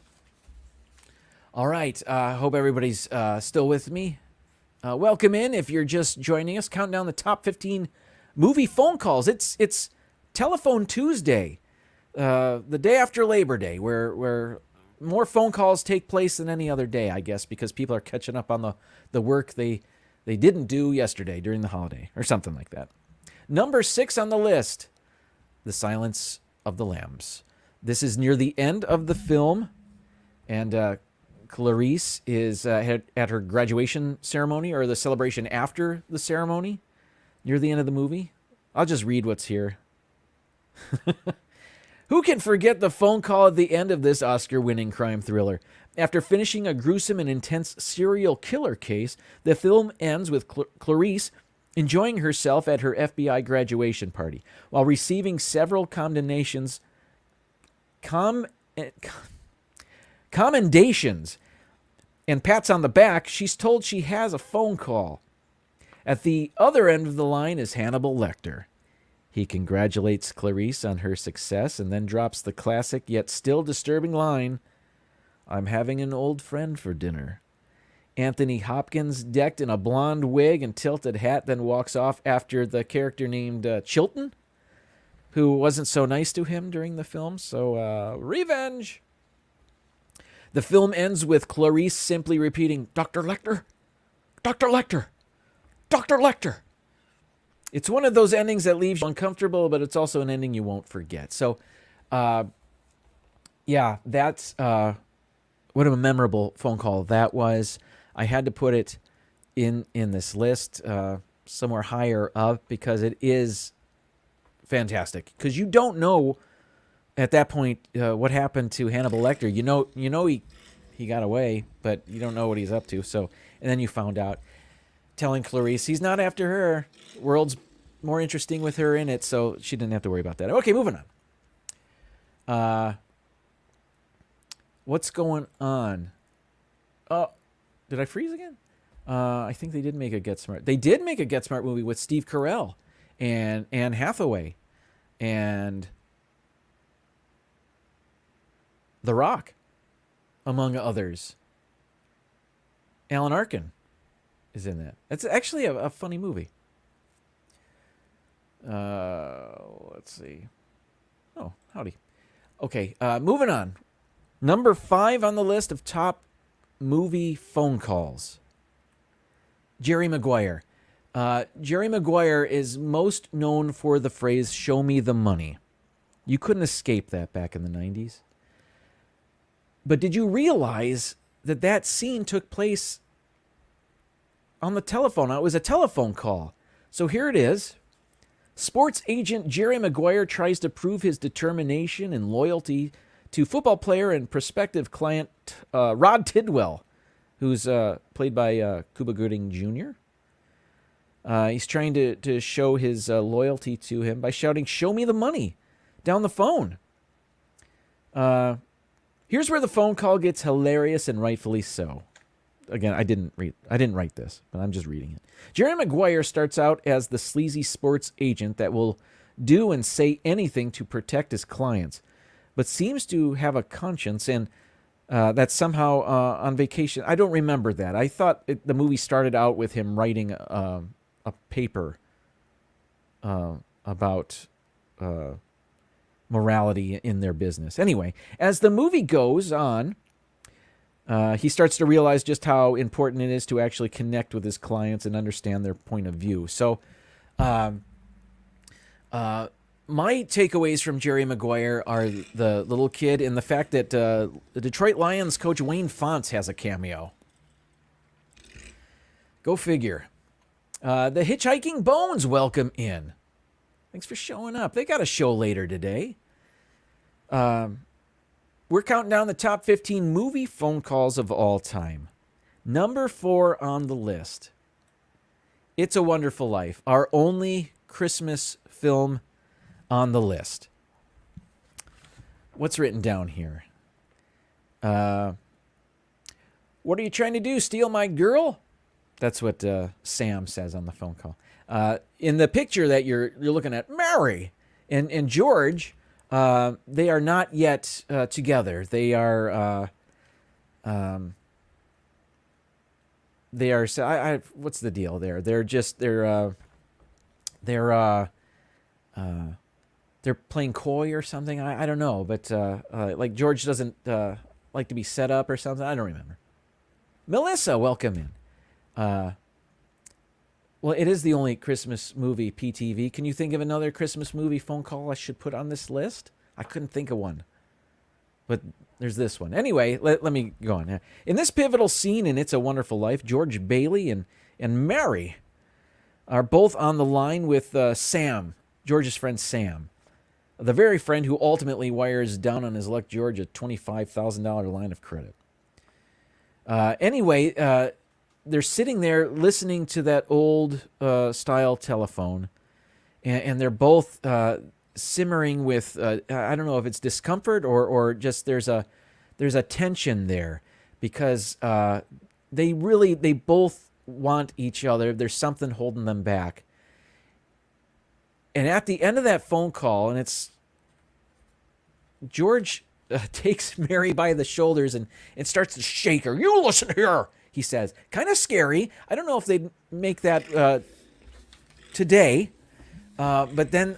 All right. Hope everybody's still with me. Welcome in. If you're just joining us, count down the top 15 movie phone calls. It's Telephone Tuesday, the day after Labor Day, where more phone calls take place than any other day, I guess, because people are catching up on the work they didn't do yesterday during the holiday, or something like that. Number 6 on the list, The Silence of the Lambs. This is near the end of the film, and Clarice is at her graduation ceremony, or the celebration after the ceremony, near the end of the movie. I'll just read what's here. Who can forget the phone call at the end of this Oscar-winning crime thriller? After finishing a gruesome and intense serial killer case, the film ends with Clarice enjoying herself at her FBI graduation party. While receiving several commendations and pats on the back, she's told she has a phone call. At the other end of the line is Hannibal Lecter. He congratulates Clarice on her success and then drops the classic yet still disturbing line, "I'm having an old friend for dinner." Anthony Hopkins, decked in a blonde wig and tilted hat, then walks off after the character named Chilton, who wasn't so nice to him during the film. So, revenge. The film ends with Clarice simply repeating, "Dr. Lecter, Dr. Lecter, Dr. Lecter." It's one of those endings that leaves you uncomfortable, but it's also an ending you won't forget. So, yeah, that's what a memorable phone call that was. I had to put it in this list somewhere higher up because it is fantastic. Because you don't know at that point what happened to Hannibal Lecter. You know he got away, but you don't know what he's up to. So, and then you found out, telling Clarice he's not after her. World's more interesting with her in it, so she didn't have to worry about that. Okay, moving on. What's going on? Did I freeze again? I think they did make a Get Smart. They did make a Get Smart movie with Steve Carell and Anne Hathaway and The Rock, among others. Alan Arkin is in that. It's actually a funny movie. Let's see. Oh, howdy. Okay, moving on. Number 5 on the list of top movie phone calls. Jerry Maguire. Jerry Maguire is most known for the phrase, "Show me the money." You couldn't escape that back in the 90s. But did you realize that scene took place on the telephone? It was a telephone call. So here it is. Sports agent Jerry Maguire tries to prove his determination and loyalty to football player and prospective client Rod Tidwell, who's played by Cuba Gooding Jr. He's trying to show his loyalty to him by shouting, "Show me the money," down the phone. Here's where the phone call gets hilarious, and rightfully so. Again, I didn't write this, but I'm just reading it. Jerry Maguire starts out as the sleazy sports agent that will do and say anything to protect his clients, but seems to have a conscience and that's somehow on vacation. I don't remember that. I thought the movie started out with him writing a paper about morality in their business. Anyway, as the movie goes on, he starts to realize just how important it is to actually connect with his clients and understand their point of view. So, my takeaways from Jerry Maguire are the little kid and the fact that the Detroit Lions coach Wayne Fontes has a cameo. Go figure. The Hitchhiking Bones welcome in. Thanks for showing up. They got a show later today. We're counting down the top 15 movie phone calls of all time. Number 4 on the list. It's a Wonderful Life, our only Christmas film on the list. What's written down here? What are you trying to do? Steal my girl? That's what Sam says on the phone call. In the picture that you're looking at, Mary and George, they are not yet together. They are. What's the deal there? They're playing coy or something. I don't know, but like George doesn't like to be set up or something. I don't remember. Melissa, welcome in. Well, it is the only Christmas movie, PTV. Can you think of another Christmas movie phone call I should put on this list? I couldn't think of one. But there's this one. Anyway, let me go on. In this pivotal scene in It's a Wonderful Life, George Bailey and Mary are both on the line with Sam, George's friend Sam, the very friend who ultimately wires down on his luck George a $25,000 line of credit. Anyway, they're sitting there listening to that old style telephone, and they're both simmering with I don't know if it's discomfort or just there's a tension there because they both want each other. There's something holding them back. And at the end of that phone call, and it's George takes Mary by the shoulders and starts to shake her. You listen here, he says. Kind of scary. I don't know if they'd make that today. But then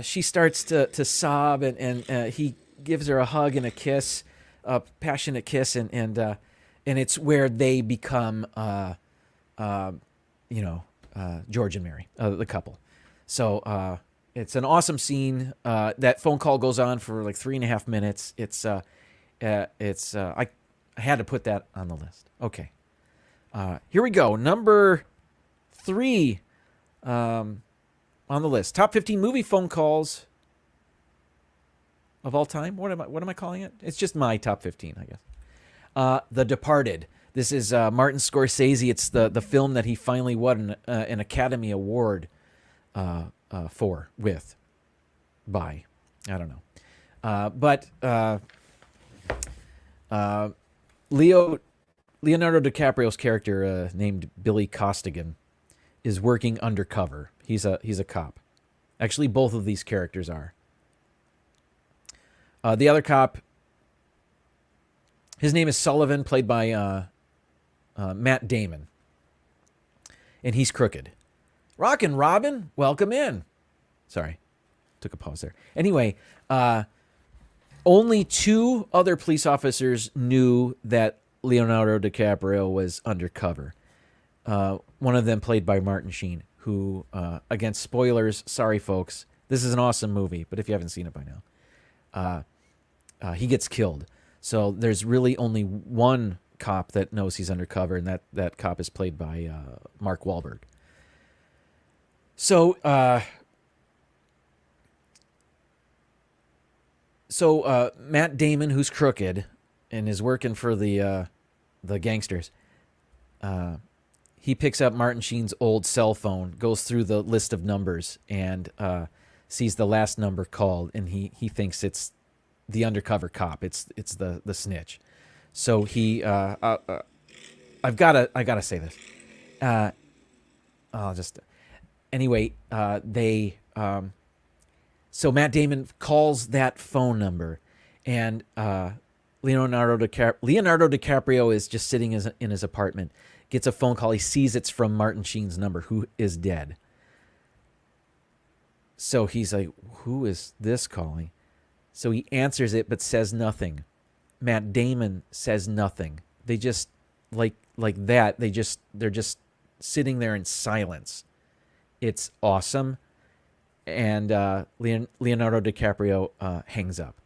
she starts to sob, and he gives her a hug and a kiss, a passionate kiss, and it's where they become, George and Mary, the couple. So it's an awesome scene. That phone call goes on for like 3.5 minutes. I had to put that on the list. Okay, here we go. Number 3 on the list. Top 15 movie phone calls of all time. What am I calling it? It's just my top 15, I guess. The Departed. This is Martin Scorsese. It's the film that he finally won an Academy Award by. I don't know. But Leonardo DiCaprio's character named Billy Costigan is working undercover. He's a cop. Actually, both of these characters are. The other cop, his name is Sullivan, played by Matt Damon. And he's crooked. Rockin' Robin, welcome in. Sorry, took a pause there. Anyway, only 2 other police officers knew that Leonardo DiCaprio was undercover. One of them played by Martin Sheen, who, again, spoilers, sorry folks, this is an awesome movie, but if you haven't seen it by now, he gets killed. So there's really only one cop that knows he's undercover, and that cop is played by Mark Wahlberg. So Matt Damon, who's crooked and is working for the gangsters, he picks up Martin Sheen's old cell phone, goes through the list of numbers, and sees the last number called, and he thinks it's the undercover cop. It's the snitch. So he I gotta say this. I'll just anyway. So Matt Damon calls that phone number, and Leonardo DiCaprio is just sitting in his apartment. Gets a phone call. He sees it's from Martin Sheen's number, who is dead. So he's like, "Who is this calling?" So he answers it, but says nothing. Matt Damon says nothing. They just like that. They're just sitting there in silence. It's awesome. And Leonardo DiCaprio hangs up.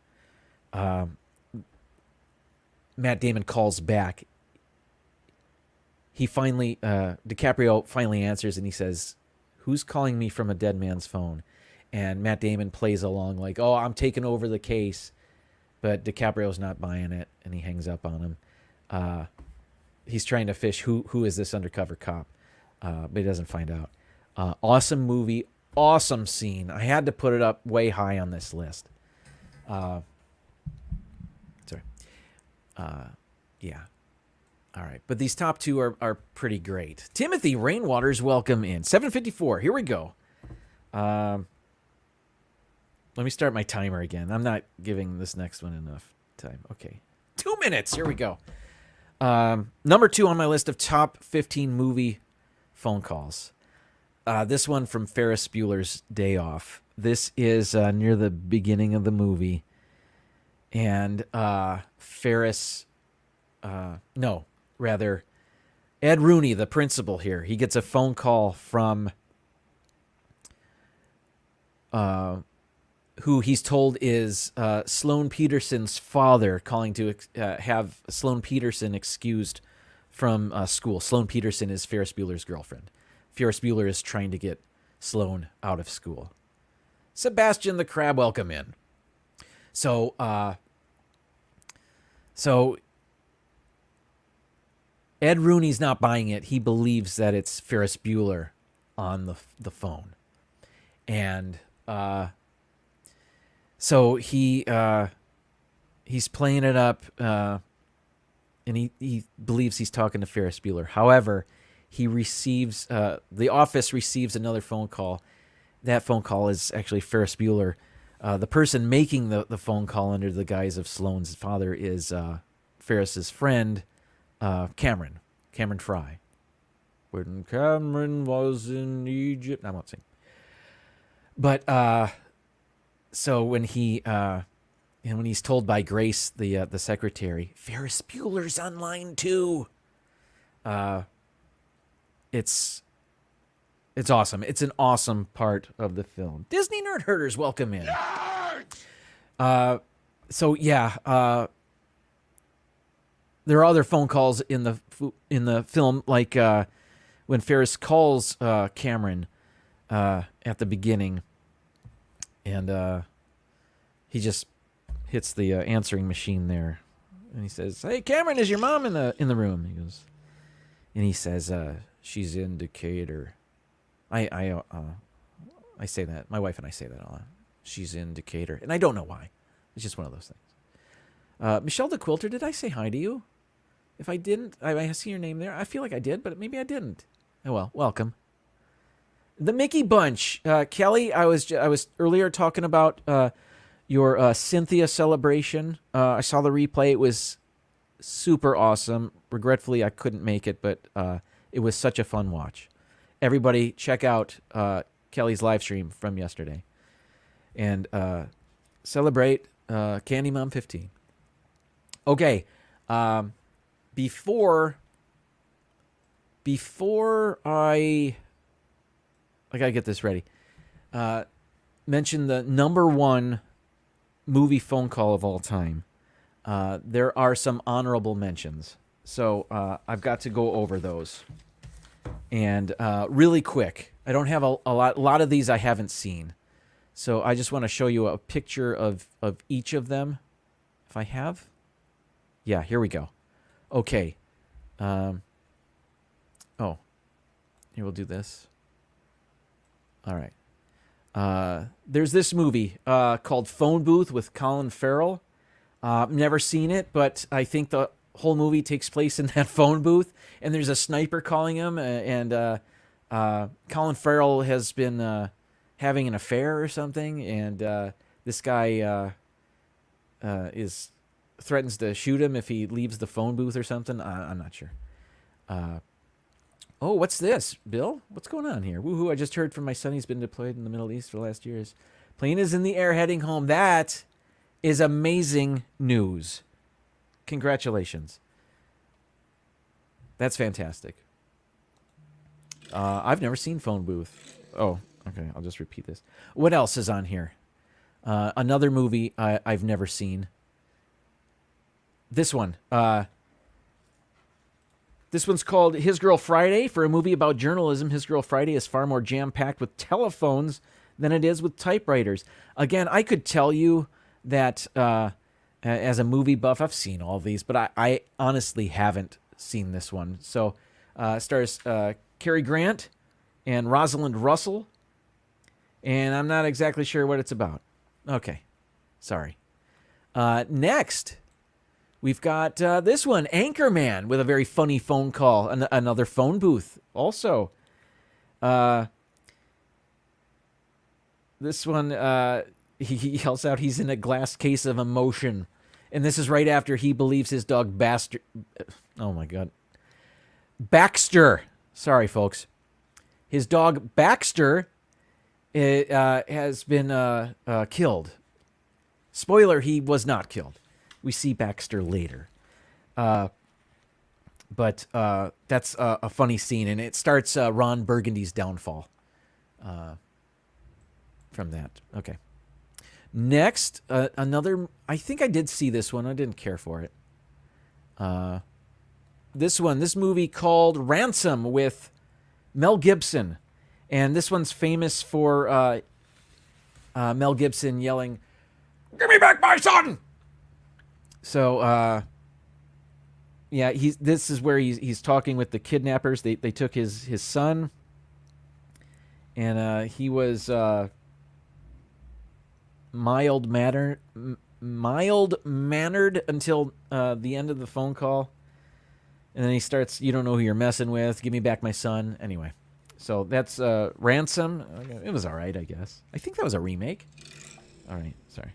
Matt Damon calls back. DiCaprio finally answers, and he says, "Who's calling me from a dead man's phone?" And Matt Damon plays along like, "Oh, I'm taking over the case." But DiCaprio's not buying it, and he hangs up on him. He's trying to fish who is this undercover cop, but he doesn't find out. Awesome movie, awesome scene. I had to put it up way high on this list. Yeah. All right, but these top 2 are pretty great. Timothy Rainwater's welcome in. 7:54. Here we go. Let me start my timer again. I'm not giving this next one enough time. Okay. 2 minutes. Here we go. Number 2 on my list of top 15 movie phone calls. This one from Ferris Bueller's Day Off. This is near the beginning of the movie. And Ed Rooney, the principal here, he gets a phone call from who he's told is Sloane Peterson's father, calling to have Sloane Peterson excused from school. Sloane Peterson is Ferris Bueller's girlfriend. Ferris Bueller is trying to get Sloane out of school. Sebastian the Crab, welcome in. So Ed Rooney's not buying it. He believes that it's Ferris Bueller on the phone. And so he's playing it up, and he believes he's talking to Ferris Bueller. However, he receives the office receives another phone call. That phone call is actually Ferris Bueller. The person making the phone call under the guise of Sloane's father is Ferris's friend, Cameron Fry. When Cameron was in Egypt, I won't sing. But so when he's told by Grace, the secretary, Ferris Bueller's on line too. It's awesome. It's an awesome part of the film. Disney Nerd Herders, welcome in. So yeah, there are other phone calls in the film, like when Ferris calls Cameron at the beginning, and he just hits the answering machine there, and he says, "Hey, Cameron, is your mom in the room?" He goes, and he says, "She's in Decatur." I say that. My wife and I say that a lot. She's in Decatur, and I don't know why. It's just one of those things. Michelle the Quilter, did I say hi to you? If I didn't, I see your name there. I feel like I did, but maybe I didn't. Oh well, welcome. The Mickey Bunch, Kelly. I was earlier talking about your Cynthia celebration. I saw the replay. It was super awesome. Regretfully, I couldn't make it, but it was such a fun watch. Everybody, check out Kelly's live stream from yesterday, and celebrate Candy Mom 15. Okay, before I gotta get this ready. Mention the number one movie phone call of all time. There are some honorable mentions, so I've got to go over those. And really quick, I don't have a lot of these I haven't seen, so I just want to show you a picture of each of them. If I have, yeah, here we go. Okay. Here we'll do this. All right. There's this movie called Phone Booth with Colin Farrell. Never seen it, but I think the whole movie takes place in that phone booth, and there's a sniper calling him, and Colin Farrell has been having an affair or something, and this guy threatens to shoot him if he leaves the phone booth or something. I'm not sure. Oh, what's this, Bill? What's going on here? Woohoo, I just heard from my son he's been deployed in the Middle East for the last years. Plane is in the air heading home. That is amazing news. Congratulations. That's fantastic. I've never seen Phone Booth. Oh, okay, I'll just repeat this. What else is on here? Another movie I've never seen. This one. This one's called His Girl Friday. For a movie about journalism, His Girl Friday is far more jam-packed with telephones than it is with typewriters. Again, I could tell you that as a movie buff, I've seen all of these, but I honestly haven't seen this one. So stars Cary Grant and Rosalind Russell, and I'm not exactly sure what it's about. Okay, sorry. Next, we've got this one, Anchorman, with a very funny phone call, another phone booth also. This one, he yells out he's in a glass case of emotion. And this is right after he believes his dog Baxter... Oh, my God. Baxter. Sorry, folks. His dog Baxter has been killed. Spoiler, he was not killed. We see Baxter later. But that's a funny scene, and it starts Ron Burgundy's downfall from that. Okay. Next, another... I think I did see this one. I didn't care for it. This movie called Ransom with Mel Gibson. And this one's famous for Mel Gibson yelling, "Give me back my son!" So, Yeah, this is where he's talking with the kidnappers. They took his son, and he was mild mannered until the end of the phone call, and then he starts, "You don't know who you're messing with. Give me back my son." Anyway, so that's Ransom. It was all right, I guess. I think that was a remake. All right, sorry.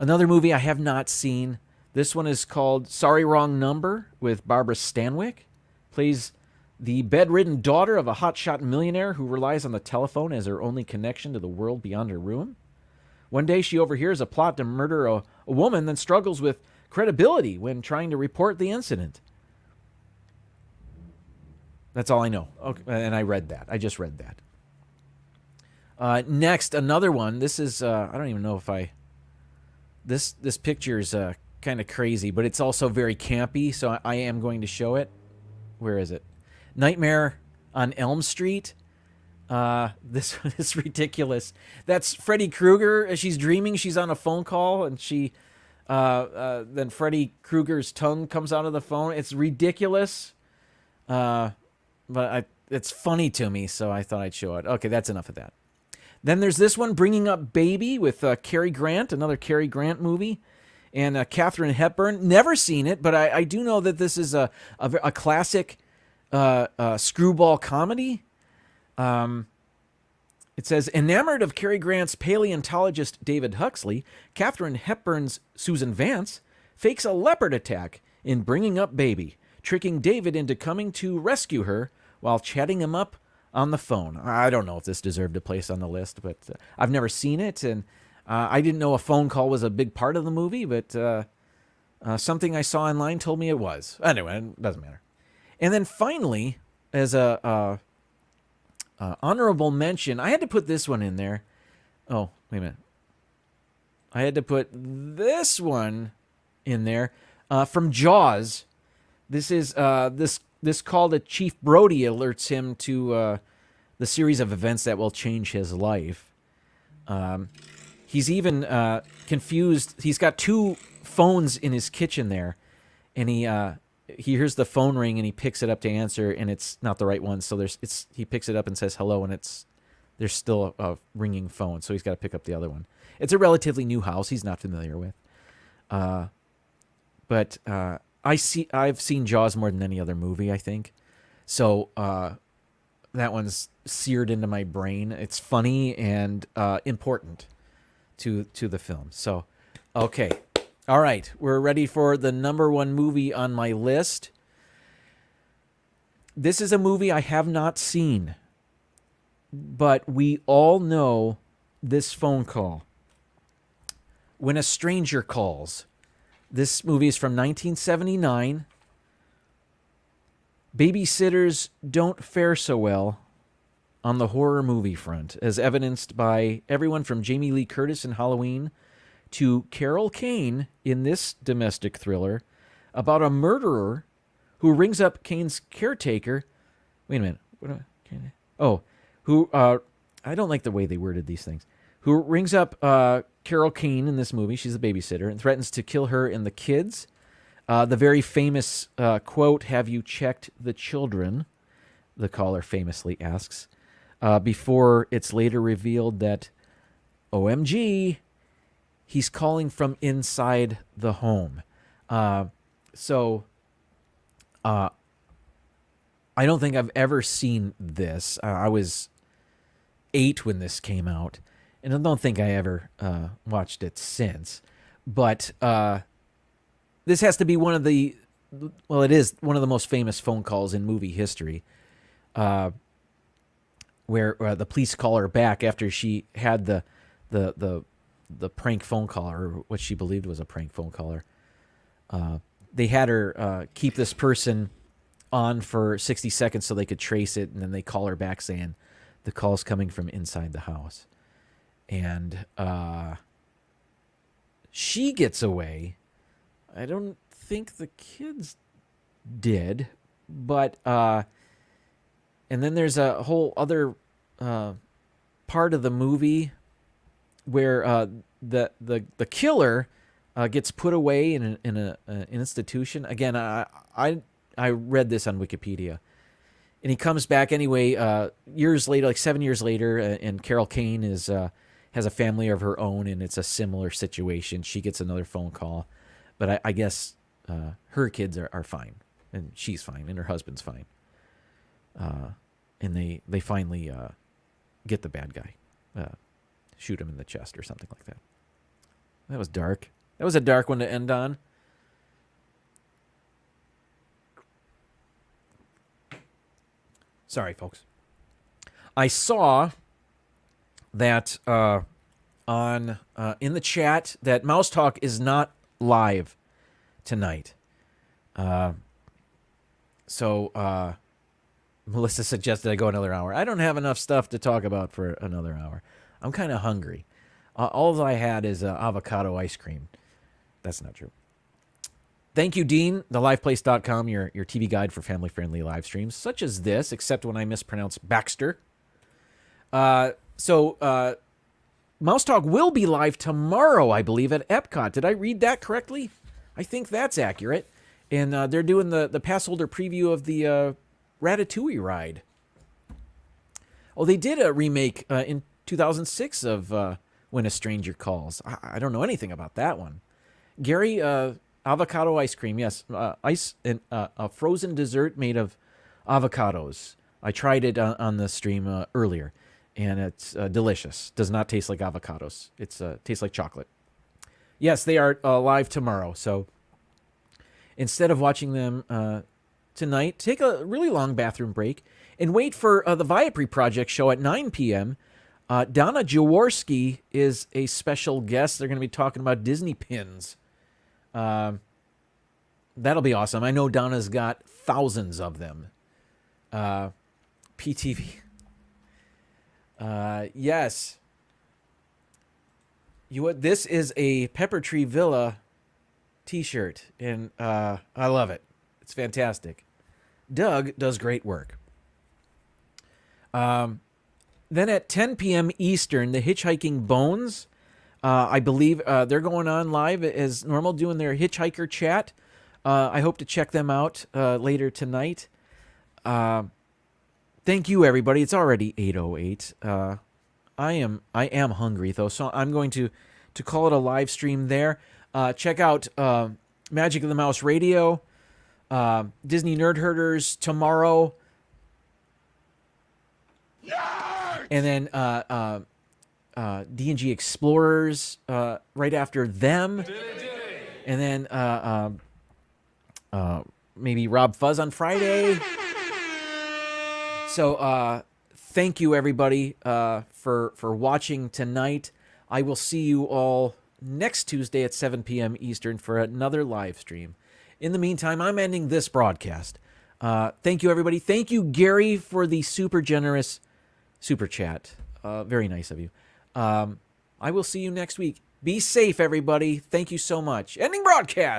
Another movie I have not seen. This one is called Sorry Wrong Number with Barbara Stanwyck. Plays the bedridden daughter of a hotshot millionaire who relies on the telephone as her only connection to the world beyond her room. One day she overhears a plot to murder a woman, then struggles with credibility when trying to report the incident. That's all I know. Okay, and I read that. I just read that. Next, another one. This is, I don't even know if I... This picture is kind of crazy, but it's also very campy, so I am going to show it. Where is it? Nightmare on Elm Street. This one is ridiculous. That's Freddy Krueger. As she's dreaming, she's on a phone call, and then Freddy Krueger's tongue comes out of the phone. It's ridiculous, but it's funny to me, so I thought I'd show it. Okay, that's enough of that. Then there's this one, Bringing Up Baby, with Cary Grant, another Cary Grant movie, and Katharine Hepburn. Never seen it, but I do know that this is a classic screwball comedy. It says, enamored of Cary Grant's paleontologist David Huxley, Katharine Hepburn's Susan Vance fakes a leopard attack in Bringing Up Baby, tricking David into coming to rescue her while chatting him up on the phone. I don't know if this deserved a place on the list, but I've never seen it, and I didn't know a phone call was a big part of the movie, but something I saw online told me it was. Anyway, it doesn't matter. And then finally, as a honorable mention, I had to put this one in there. Oh, wait a minute. I had to put this one in there from Jaws. This is this call to Chief Brody alerts him to the series of events that will change his life. He's even confused. He's got two phones in his kitchen there, and he hears the phone ring and he picks it up to answer, and it's not the right one. So he picks it up and says hello, and there's still a ringing phone. So he's got to pick up the other one. It's a relatively new house he's not familiar with, but I've seen Jaws more than any other movie, I think. So that one's seared into my brain. It's funny and important to the film. So, okay. All right. We're ready for the number one movie on my list. This is a movie I have not seen, but we all know this phone call. When a Stranger Calls. This movie is from 1979. Babysitters don't fare so well on the horror movie front, as evidenced by everyone from Jamie Lee Curtis in Halloween to Carol Kane in this domestic thriller about a murderer who rings up Kane's caretaker. Wait a minute. I don't like the way they worded these things. Who rings up Carol Kane in this movie, she's the babysitter, and threatens to kill her and the kids. The very famous quote, "Have you checked the children?" the caller famously asks, before it's later revealed that, OMG, he's calling from inside the home. So I don't think I've ever seen this. I was 8 when this came out, and I don't think I ever watched it since. But this has to be one of the, well, it is one of the most famous phone calls in movie history, where the police call her back after she had the prank phone call, or what she believed was a prank phone caller. They had her keep this person on for 60 seconds so they could trace it, and then they call her back saying the call's coming from inside the house. And she gets away. I don't think the kids did, but and then there's a whole other part of the movie where the killer gets put away in an institution. Again, I read this on Wikipedia. And he comes back anyway, years later, like 7 years later, and Carol Kane has a family of her own, and it's a similar situation. She gets another phone call. But I guess her kids are fine, and she's fine, and her husband's fine. And they finally get the bad guy, shoot him in the chest or something like that. That was dark. That was a dark one to end on. Sorry, folks. I saw that on in the chat that Mouse Talk is not live tonight. So Melissa suggested I go another hour. I don't have enough stuff to talk about for another hour. I'm kind of hungry. All I had is avocado ice cream. That's not true. Thank you, Dean, theliveplace.com, your TV guide for family-friendly live streams, such as this, except when I mispronounce Baxter. So Mouse Talk will be live tomorrow, I believe, at Epcot. Did I read that correctly? I think that's accurate. And they're doing the pass holder preview of the Ratatouille ride. Oh, they did a remake in 2006 of When a Stranger Calls. I don't know anything about that one. Gary, avocado ice cream, yes. Ice and a frozen dessert made of avocados. I tried it on the stream earlier, and it's delicious. Does not taste like avocados. It tastes like chocolate. Yes, they are live tomorrow. So instead of watching them tonight, take a really long bathroom break and wait for the Viapre Project show at 9 p.m. Donna Jaworski is a special guest. They're going to be talking about Disney pins. That'll be awesome. I know Donna's got thousands of them. PTV. Yes. This is a Pepper Tree Villa t-shirt, and I love it. It's fantastic. Doug does great work. Then at 10 p.m. Eastern, the Hitchhiking Bones, I believe they're going on live as normal, doing their hitchhiker chat. I hope to check them out later tonight. Thank you, everybody. It's already 8:08. I am hungry, though, so I'm going to call it a live stream there. Check out Magic of the Mouse Radio, Disney Nerd Herders tomorrow. And then D&G Explorers right after them. And then maybe Rob Fuzz on Friday. So thank you, everybody, for watching tonight. I will see you all next Tuesday at 7 p.m. Eastern for another live stream. In the meantime, I'm ending this broadcast. Thank you, everybody. Thank you, Gary, for the super generous super chat. Very nice of you. I will see you next week. Be safe, everybody. Thank you so much. Ending broadcast.